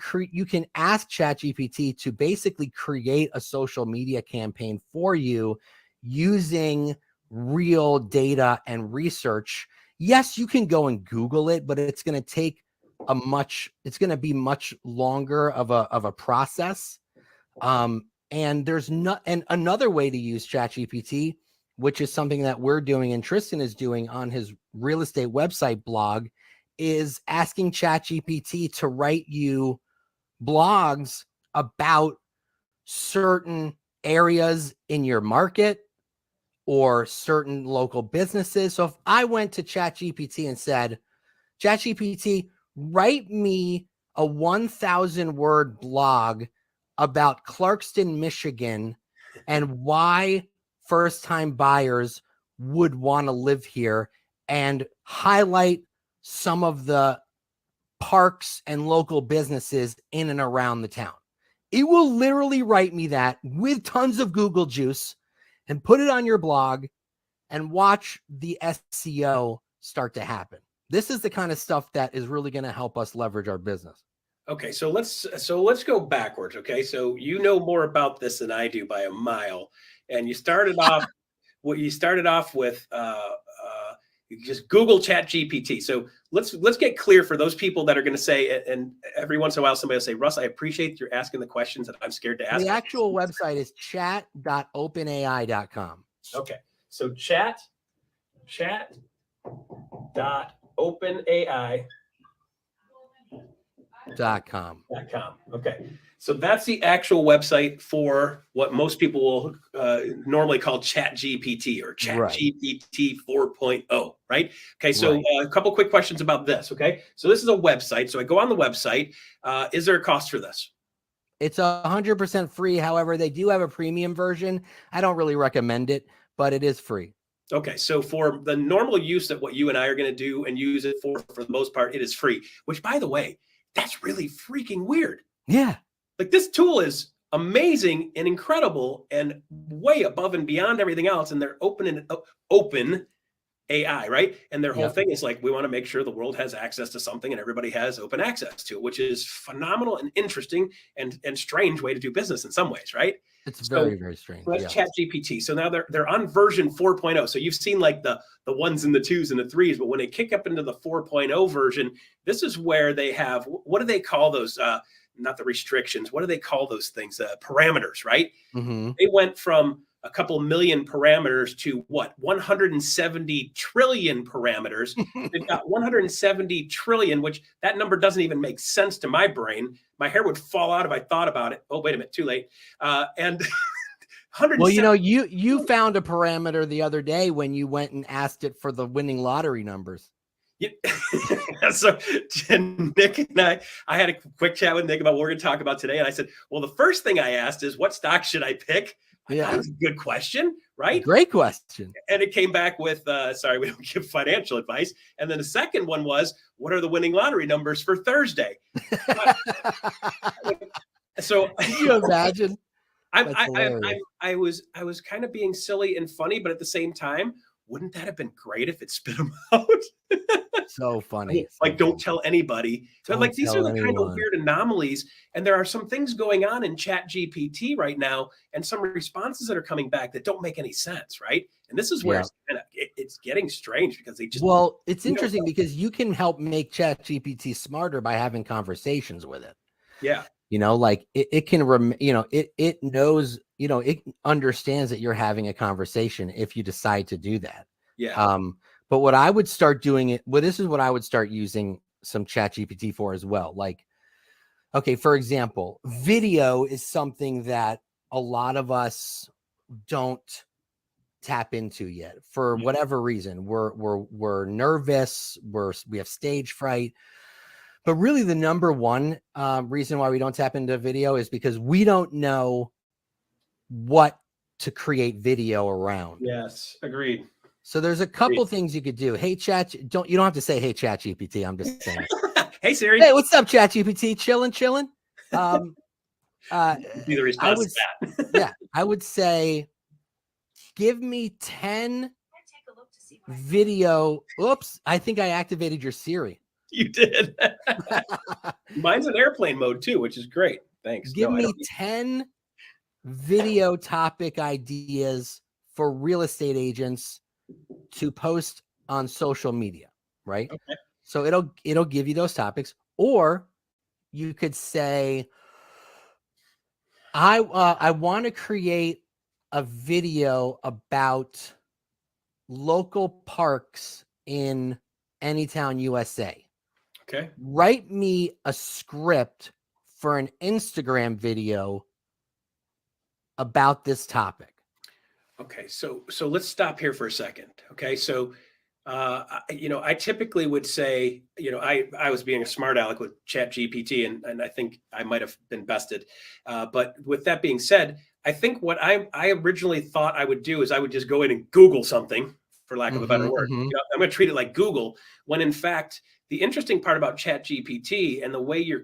ask ChatGPT to basically create a social media campaign for you using real data and research. Yes, you can go and Google it, but it's going to take it's going to be much longer of a process. And there's and another way to use ChatGPT, which is something that we're doing and Tristan is doing on his real estate website blog, is asking ChatGPT to write you blogs about certain areas in your market or certain local businesses. So if I went to ChatGPT and said, ChatGPT, write me a 1,000-word blog about Clarkston, Michigan, and why first-time buyers would want to live here, and highlight some of the parks and local businesses in and around the town. It will literally write me that with tons of Google juice and put it on your blog and watch the SEO start to happen. This is the kind of stuff that is really going to help us leverage our business. Okay, so let's go backwards. Okay, so you know more about this than I do by a mile, and you started off with just Google ChatGPT. So let's get clear for those people that are going to say, and every once in a while somebody will say, Russ, I appreciate you're asking the questions that I'm scared to ask. The actual website is chat.openai.com. Okay, so chat.openai.com. Okay. So that's the actual website for what most people will normally call ChatGPT or ChatGPT 4.0, right? Okay. So a couple quick questions about this. Okay. So this is a website. So I go on the website. Is there a cost for this? It's 100% free. However, they do have a premium version. I don't really recommend it, but it is free. Okay, so for the normal use of what you and I are going to do and use it for the most part, it is free, which, by the way, that's really freaking weird. Yeah. Like, this tool is amazing and incredible and way above and beyond everything else. And they're open AI, right? And their whole thing is like, we want to make sure the world has access to something and everybody has open access to it, which is phenomenal and interesting and strange way to do business in some ways, right? It's very, very strange. So that's ChatGPT. So now they're on version 4.0. So you've seen like the ones and the twos and the threes, but when they kick up into the 4.0 version, this is where they have, what do they call those? Not the restrictions. What do they call those things? Parameters, right? Mm-hmm. They went from a couple million parameters to what? 170 trillion parameters. They've got 170 trillion, which that number doesn't even make sense to my brain. My hair would fall out if I thought about it. Oh, wait a minute, too late. And 170. Well, you found a parameter the other day when you went and asked it for the winning lottery numbers. Yeah. So Nick and I had a quick chat with Nick about what we're going to talk about today. And I said, well, the first thing I asked is, what stock should I pick? Yeah. That was a good question, right? Great question. And it came back with, sorry, we don't give financial advice. And then the second one was, what are the winning lottery numbers for Thursday? So Can you imagine? I was kind of being silly and funny, but at the same time, wouldn't that have been great if it spit them out? So funny. Like, don't tell anybody. So, like, these are the kind of weird anomalies. And there are some things going on in Chat GPT right now, and some responses that are coming back that don't make any sense, right? And this is where it's getting strange because they just it's interesting because you can help make Chat GPT smarter by having conversations with it. Yeah. Like it can, it knows, it understands that you're having a conversation if you decide to do that. Yeah. But what I would start doing this is what I would start using some Chat GPT for as well. Like, okay, for example, video is something that a lot of us don't tap into yet for whatever reason. We're nervous. We have stage fright. But really, the number one reason why we don't tap into video is because we don't know what to create video around. Yes, agreed. So there's a couple things you could do. Hey, Chat, you don't have to say, hey, Chat GPT. I'm just saying. Hey, Siri. Hey, what's up, Chat GPT? Chilling. Be the response to that. Yeah, I would say, give me 10 video. Oops, I think I activated your Siri. You did. Mine's in airplane mode too, which is great. Thanks. Give me 10 video topic ideas for real estate agents to post on social media, right? Okay. So it'll give you those topics, or you could say, I want to create a video about local parks in Anytown, USA. Okay. Write me a script for an Instagram video about this topic. Okay. So let's stop here for a second. Okay. So, I typically would say, I was being a smart aleck with Chat GPT, and I think I might have been bested. But with that being said, I think what I originally thought I would do is I would just go in and Google something, for lack of a better word. I'm going to treat it like Google, when in fact, the interesting part about Chat GPT and the way you're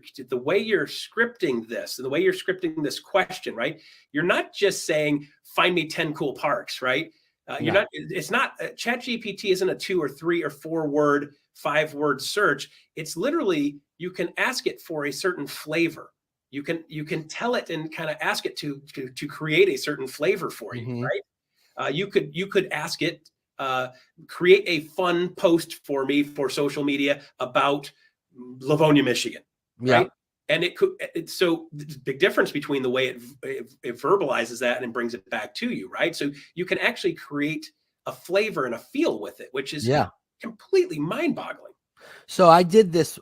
scripting this and the way you're scripting this question, right? You're not just saying, find me 10 cool parks, right? It's not Chat GPT isn't a 2 or 3 or 4 word, 5 word search. It's literally, you can ask it for a certain flavor. You can tell it and kind of ask it to create a certain flavor for you, right? You could ask it, create a fun post for me for social media about Livonia, Michigan, right? And so the big difference between the way it verbalizes that and brings it back to you, right? So you can actually create a flavor and a feel with it, which is completely mind-boggling. So I did this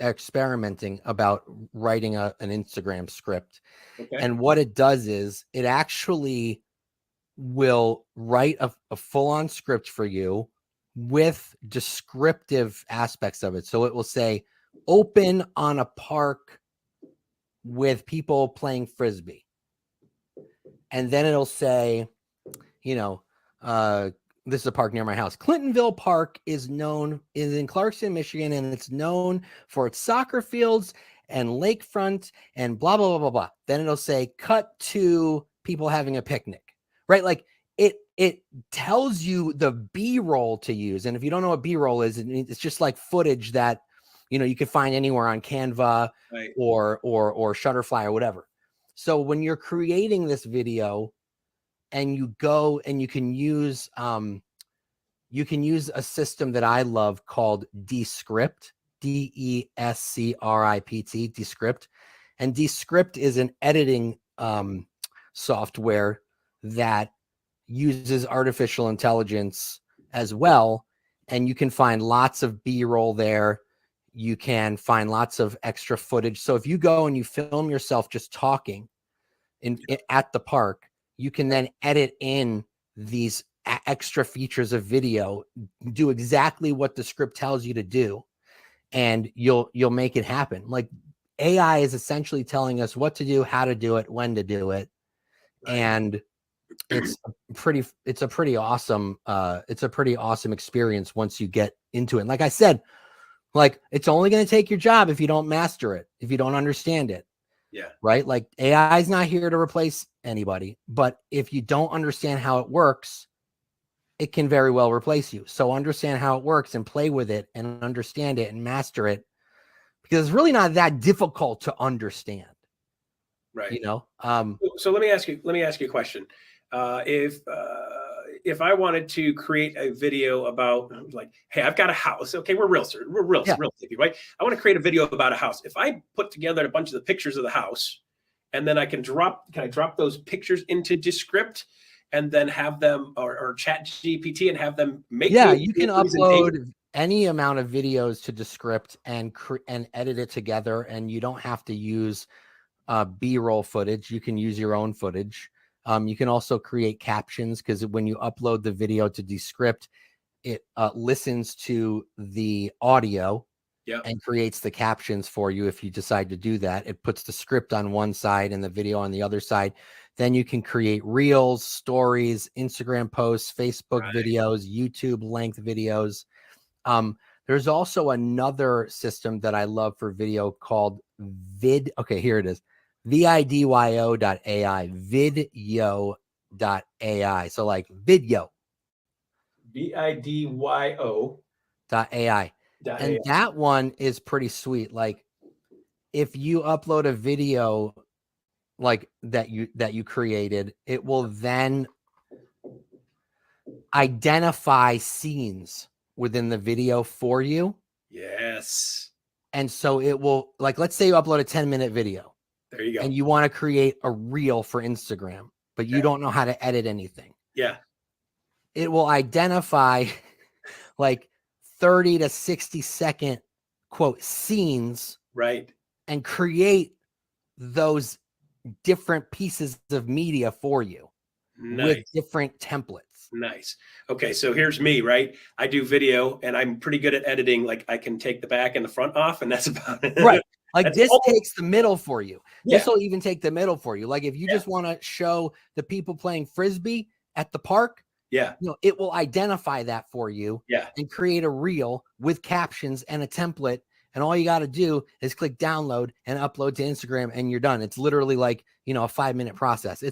experimenting about writing an Instagram script. Okay. And what it does is it actually will write a full-on script for you with descriptive aspects of it. So it will say, open on a park with people playing Frisbee. And then it'll say, this is a park near my house. Clintonville Park is in Clarkson, Michigan, and it's known for its soccer fields and lakefront and blah, blah, blah, blah, blah. Then it'll say, cut to people having a picnic, right? Like it tells you the B-roll to use. And if you don't know what B-roll is, it's just like footage that, you can find anywhere on Canva, right, or Shutterfly or whatever. So when you're creating this video and you go and you can use a system that I love called Descript, Descript, Descript. And Descript is an editing software that uses artificial intelligence as well. And you can find lots of B-roll there. You can find lots of extra footage. So if you go and you film yourself just talking at the park, you can then edit in these extra features of video, do exactly what the script tells you to do, and you'll make it happen. Like, AI is essentially telling us what to do, how to do it, when to do it. and it's a pretty awesome experience once you get into it. And like I said, like it's only going to take your job if you don't master it, if you don't understand it. Yeah. Right. Like AI is not here to replace anybody, but if you don't understand how it works, it can very well replace you. So understand how it works and play with it and understand it and master it, because it's really not that difficult to understand. Right. You know? So let me ask you a question. If I wanted to create a video about, like, hey, I've got a house. Okay, we're real estate, right? I want to create a video about a house. If I put together a bunch of the pictures of the house, and then can I drop those pictures into Descript and then have them or Chat GPT and have them make? Yeah, you can upload any amount of videos to Descript and edit it together, and you don't have to use B-roll footage. You can use your own footage. You can also create captions, because when you upload the video to Descript, it listens to the audio and creates the captions for you. If you decide to do that, it puts the script on one side and the video on the other side. Then you can create reels, stories, Instagram posts, Facebook videos, YouTube length videos. There's also another system that I love for video called Okay, here it is. vidyo.ai, vidyo.ai. So like video. vidyo.ai. And that one is pretty sweet. Like if you upload a video like that you created, it will then identify scenes within the video for you. Yes. And so it will, like, let's say you upload a 10-minute video. There you go. And you want to create a reel for Instagram, but you don't know how to edit anything. Yeah. It will identify like 30 to 60 second quote scenes. Right. And create those different pieces of media for you with different templates. Nice. Okay. So here's me, right? I do video and I'm pretty good at editing. Like I can take the back and the front off, and that's about it. Right. Like this takes the middle for you. Yeah. This will even take the middle for you. Like if you just want to show the people playing Frisbee at the park, it will identify that for you and create a reel with captions and a template. And all you got to do is click download and upload to Instagram, and you're done. It's literally like, a 5-minute process.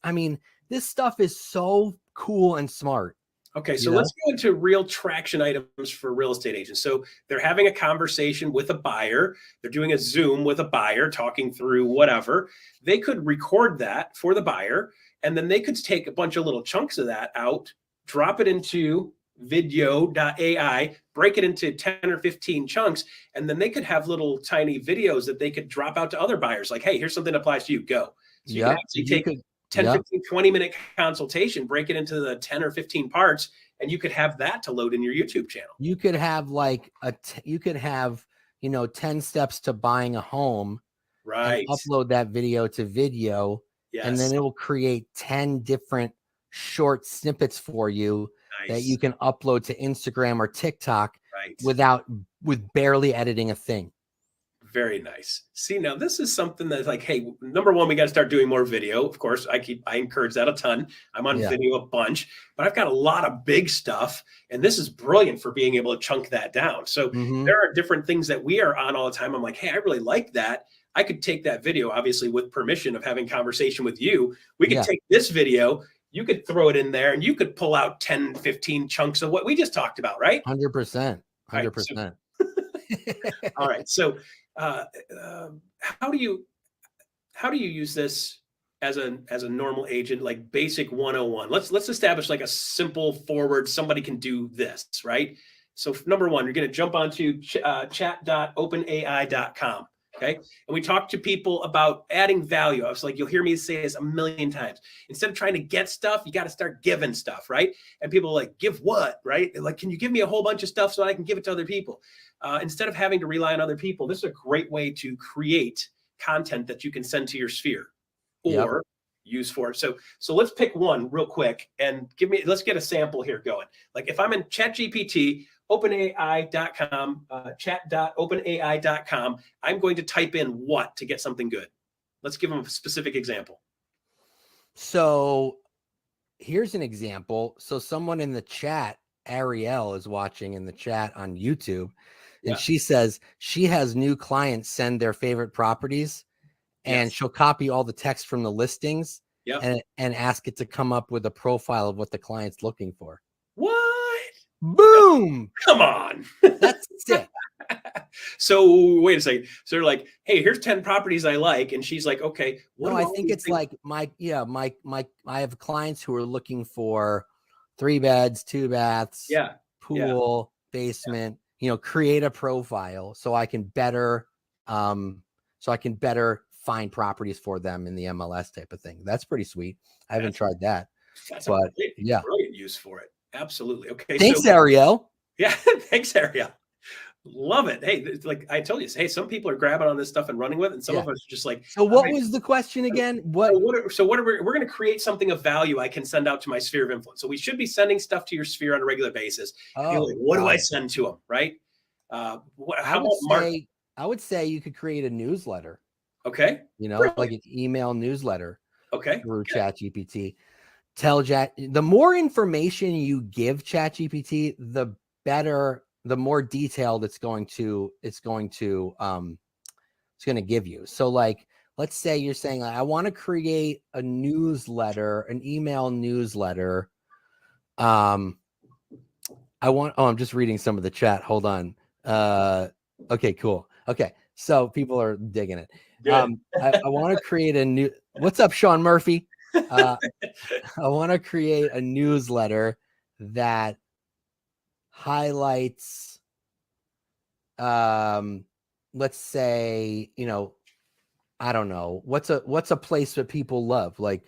I mean, this stuff is so cool and smart. Okay, so let's go into real traction items for real estate agents. So they're having a conversation with a buyer. They're doing a Zoom with a buyer, talking through whatever. They could record that for the buyer, and then they could take a bunch of little chunks of that out, drop it into vidyo.ai, break it into 10 or 15 chunks, and then they could have little tiny videos that they could drop out to other buyers. Like, hey, here's something that applies to you. Go. So you can actually take 10, 15, 20-minute consultation, break it into the 10 or 15 parts, and you could have that to load in your YouTube channel. You could have like 10 steps to buying a home. Right. Upload that video to Vidyo. Yes. And then it will create 10 different short snippets for you that you can upload to Instagram or TikTok with barely editing a thing. Very nice. See, now this is something that's like, hey, number one, we got to start doing more video. Of course, I encourage that a ton. I'm on video a bunch, but I've got a lot of big stuff, and this is brilliant for being able to chunk that down. So there are different things that we are on all the time. I'm like, hey, I really like that. I could take that video, obviously with permission of having conversation with you. We could take this video, you could throw it in there, and you could pull out 10, 15 chunks of what we just talked about, right? 100%. 100%. Right, so, all right. So how do you use this as a normal agent, like basic 101? Let's establish like a simple forward, somebody can do this, right? So number one, you're going to jump onto chat.openai.com. Okay. And we talk to people about adding value. I was like, you'll hear me say this a million times. Instead of trying to get stuff, you got to start giving stuff, right? And people are like, give what, right? Like, can you give me a whole bunch of stuff so I can give it to other people? Instead of having to rely on other people, this is a great way to create content that you can send to your sphere or use for it. So let's pick one real quick and let's get a sample here going. Like if I'm in ChatGPT, openai.com, chat.openai.com, I'm going to type in what to get something good. Let's give them a specific example. So here's an example. So someone in the chat, Ariel, is watching in the chat on YouTube, and she says she has new clients send their favorite properties, and she'll copy all the text from the listings and ask it to come up with a profile of what the client's looking for. What? Boom! Come on. That's sick. So wait a second. So they're like, hey, here's 10 properties I like. And she's like, okay. I think it's like I have clients who are looking for 3 beds, 2 baths, pool, basement, create a profile so I can better find properties for them in the MLS type of thing. That's pretty sweet. I haven't tried that. That's but a brilliant use for it. Absolutely. Okay. Thanks, Ariel. Yeah. Thanks, Ariel. Love it. Hey, like I told you, hey, some people are grabbing on this stuff and running with it, and some of us are just like. So what was the question again? What are we're going to create something of value I can send out to my sphere of influence. So we should be sending stuff to your sphere on a regular basis. Like, what do I send to them? Right. I would say you could create a newsletter. Okay. Like an email newsletter. Okay. Through ChatGPT. The more information you give ChatGPT, the better, the more detailed it's going to give you. So like, let's say you're saying, I want to create a newsletter, an email newsletter. I'm just reading some of the chat. Hold on. Okay, cool. Okay. So people are digging it. I want to create a new, what's up, Sean Murphy? I want to create a newsletter that highlights, let's say, I don't know, what's a place that people love? Like,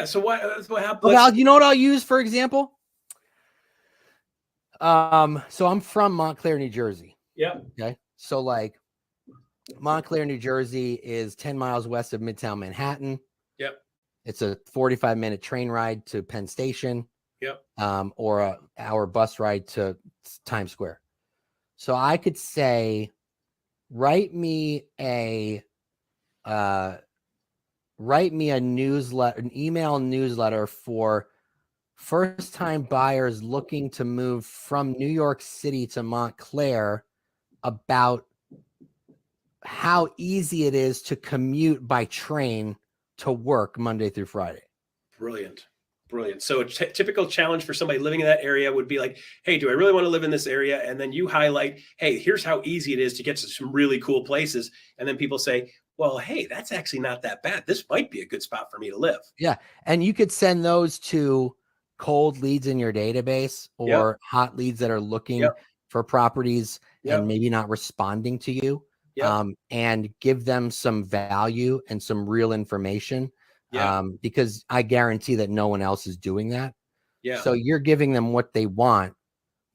so what happens? Well, you know what I'll use, for example? So I'm from Montclair, New Jersey. Yeah. Okay. So like Montclair, New Jersey is 10 miles west of Midtown Manhattan. Yep. It's a 45-minute train ride to Penn Station. Yep. Or an hour bus ride to Times Square. So I could say, write me a newsletter, an email newsletter for first-time buyers looking to move from New York City to Montclair about how easy it is to commute by train to work Monday through Friday. Brilliant. So a typical challenge for somebody living in that area would be like, hey, do I really want to live in this area? And then you highlight, hey, here's how easy it is to get to some really cool places. And then people say, well, hey, that's actually not that bad. This might be a good spot for me to live. Yeah. And you could send those to cold leads in your database or hot leads that are looking for properties and maybe not responding to you. And give them some value and some real information. Because I guarantee that no one else is doing that. So you're giving them what they want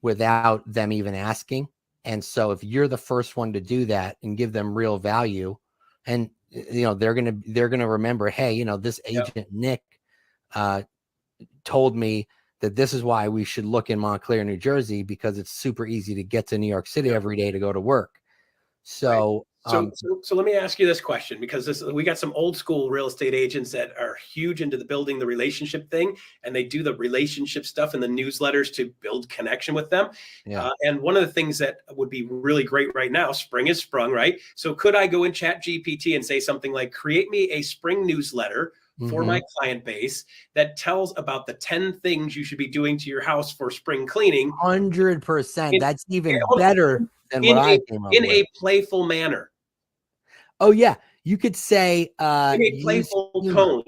without them even asking. And so if you're the first one to do that and give them real value, and they're gonna remember, hey, this agent Nick told me that this is why we should look in Montclair, New Jersey, because it's super easy to get to New York City every day to go to work. So So let me ask you this question, because we got some old school real estate agents that are huge into the relationship thing, and they do the relationship stuff in the newsletters to build connection with them. And one of the things that would be really great right now, spring is sprung, right? So could I go in Chat GPT and say something like, create me a spring newsletter for my client base that tells about the 10 things you should be doing to your house for spring cleaning? 100%. That's even better than what I came up with. In a playful manner. Oh yeah, you could say in a playful tone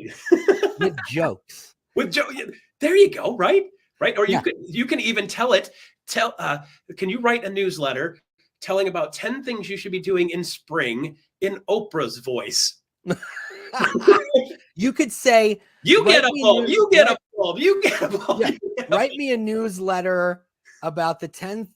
with jokes. There you go, right? Or you can even can you write a newsletter telling about 10 things you should be doing in spring in Oprah's voice? You could say, you get a bulb, you get a bulb, you get a bulb. Write me a newsletter about the 10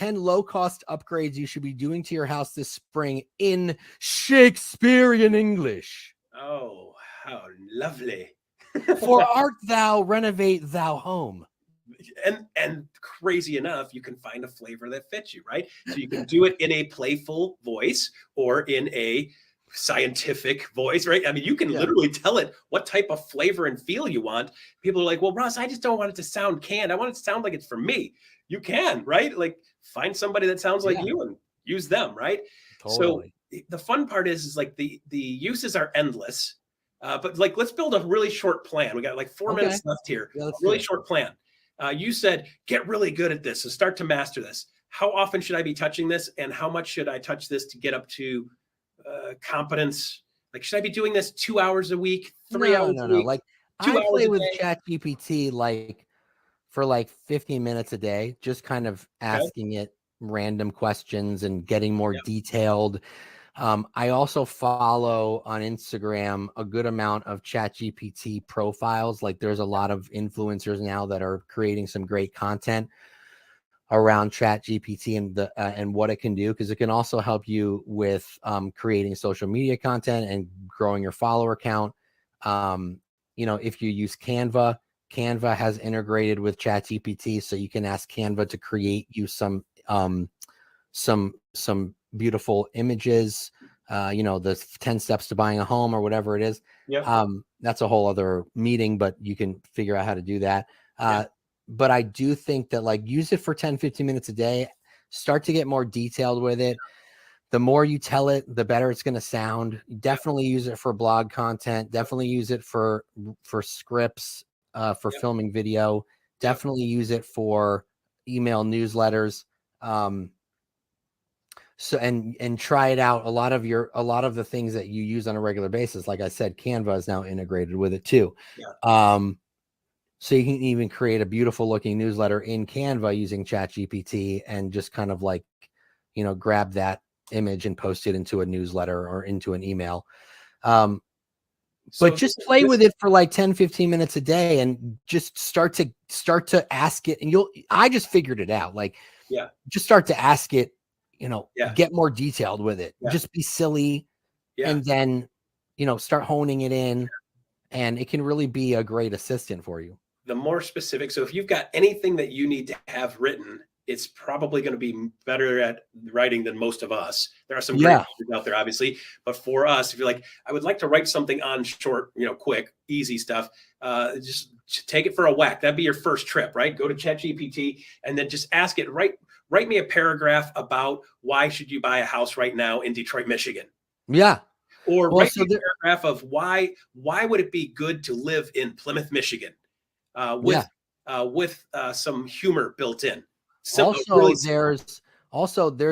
low-cost upgrades you should be doing to your house this spring in Shakespearean English. Oh, how lovely. For art thou renovate thou home. And crazy enough, you can find a flavor that fits you, right? So you can do it in a playful voice or in a scientific voice, right? I mean, you can literally tell it what type of flavor and feel you want. People are like, well, Russ, I just don't want it to sound canned. I want it to sound like it's for me. You can, right? Like find somebody that sounds like you and use them, right? Totally. So the fun part is like the uses are endless. But like, let's build a really short plan. We got like 4 minutes left here. Yeah, a really short plan. You said, get really good at this. So start to master this. How often should I be touching this? And how much should I touch this to get up to competence? Like, should I be doing this 2 hours a week, 3 hours a week? Like, 2 I hours play a with day? ChatGPT like for like 15 minutes a day, just kind of asking it random questions and getting more detailed. I also follow on Instagram a good amount of ChatGPT profiles. Like there's a lot of influencers now that are creating some great content around ChatGPT and what it can do, because it can also help you with creating social media content and growing your follower count. If you use Canva has integrated with ChatGPT, so you can ask Canva to create you some beautiful images. The 10 steps to buying a home or whatever it is. That's a whole other meeting, but you can figure out how to do that. But I do think that like use it for 10, 15 minutes a day, start to get more detailed with it. The more you tell it, the better it's going to sound. Definitely use it for blog content. Definitely use it for scripts, for filming video. Definitely use it for email newsletters. So and try it out. A lot of the things that you use on a regular basis, like I said, Canva is now integrated with it too. So you can even create a beautiful looking newsletter in Canva using ChatGPT and just kind of like, grab that image and post it into a newsletter or into an email. But just play with it for like 10, 15 minutes a day and just start to ask it. And I just figured it out. Like, just start to ask it, get more detailed with it. Just be silly. And then, start honing it in, and it can really be a great assistant for you. The more specific. So if you've got anything that you need to have written, it's probably going to be better at writing than most of us. There are some great writers out there, obviously, but for us, if you're like, I would like to write something on short, quick, easy stuff, just take it for a whack. That'd be your first trip, right? Go to ChatGPT and then just ask it, write me a paragraph about why should you buy a house right now in Detroit, Michigan? Or write me a paragraph of why would it be good to live in Plymouth, Michigan, with some humor built in. There's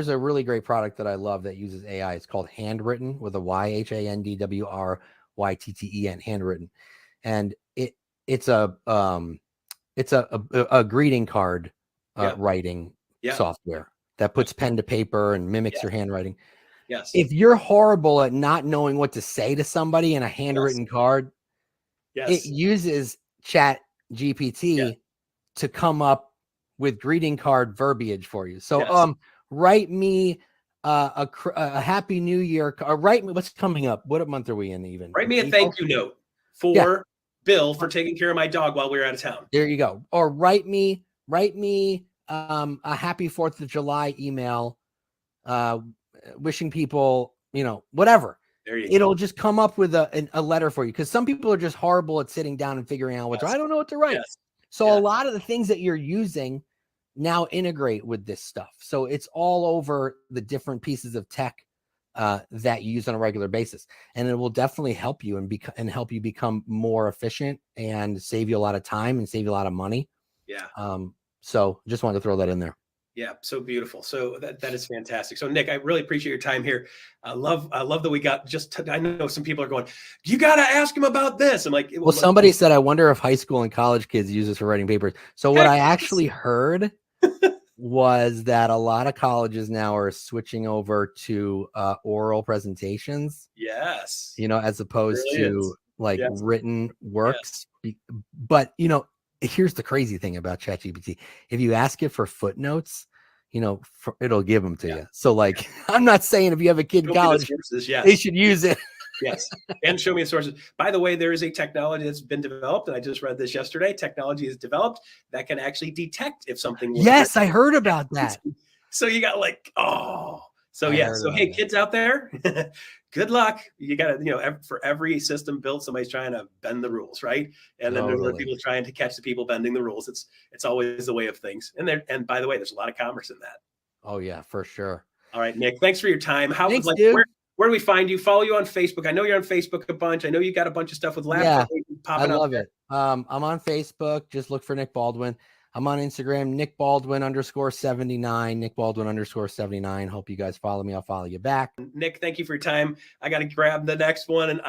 a really great product that I love that uses AI. It's called Handwritten with a YHANDWRYTTEN, Handwritten, and it's a greeting card writing software that puts pen to paper and mimics your handwriting. If you're horrible at not knowing what to say to somebody in a handwritten card, it uses ChatGPT to come up with greeting card verbiage for you. So, write me a happy new year. Write me what's coming up. What month are we in even? Write me a thank you note for Bill for taking care of my dog while we were out of town. There you go. Or write me a happy 4th of July email, wishing people, whatever. It'll just come up with a letter for you. Because some people are just horrible at sitting down and figuring out I don't know what to write. So a lot of the things that you're using now integrate with this stuff. So it's all over the different pieces of tech that you use on a regular basis. And it will definitely help you and help you become more efficient and save you a lot of time and save you a lot of money. So just wanted to throw that in there. Yeah, so beautiful. So that is fantastic. So Nick, I really appreciate your time here. I love that we got I know some people are going, you got to ask him about this. I'm like, well, somebody said, I wonder if high school and college kids use this for writing papers. So what I actually heard was that a lot of colleges now are switching over to oral presentations. Yes. As opposed to written works. But, here's the crazy thing about ChatGPT. If you ask it for footnotes, it'll give them to you. So I'm not saying if you have a kid in college, they should use it. Yes. And show me the sources. By the way, there is a technology that's been developed, and I just read this yesterday. Technology is developed that can actually detect if something. Yes, I heard about that. So you got So I yeah, heard so about hey, that. kids out there, good luck. You got to, for every system built, somebody's trying to bend the rules, right? And then there's other Totally. people trying to catch the people bending the rules. It's always the way of things. And by the way, there's a lot of commerce in that. Oh yeah, for sure. All right, Nick, thanks for your time. Thanks, dude. Where do we find you? Follow you on Facebook. I know you're on Facebook a bunch. I know you got a bunch of stuff with Lab. Yeah, popping I up love there. it. I'm on Facebook. Just look for Nick Baldwin. I'm on Instagram, Nick Baldwin _79, Nick Baldwin _79. Hope you guys follow me. I'll follow you back. Nick, thank you for your time. I got to grab the next one. And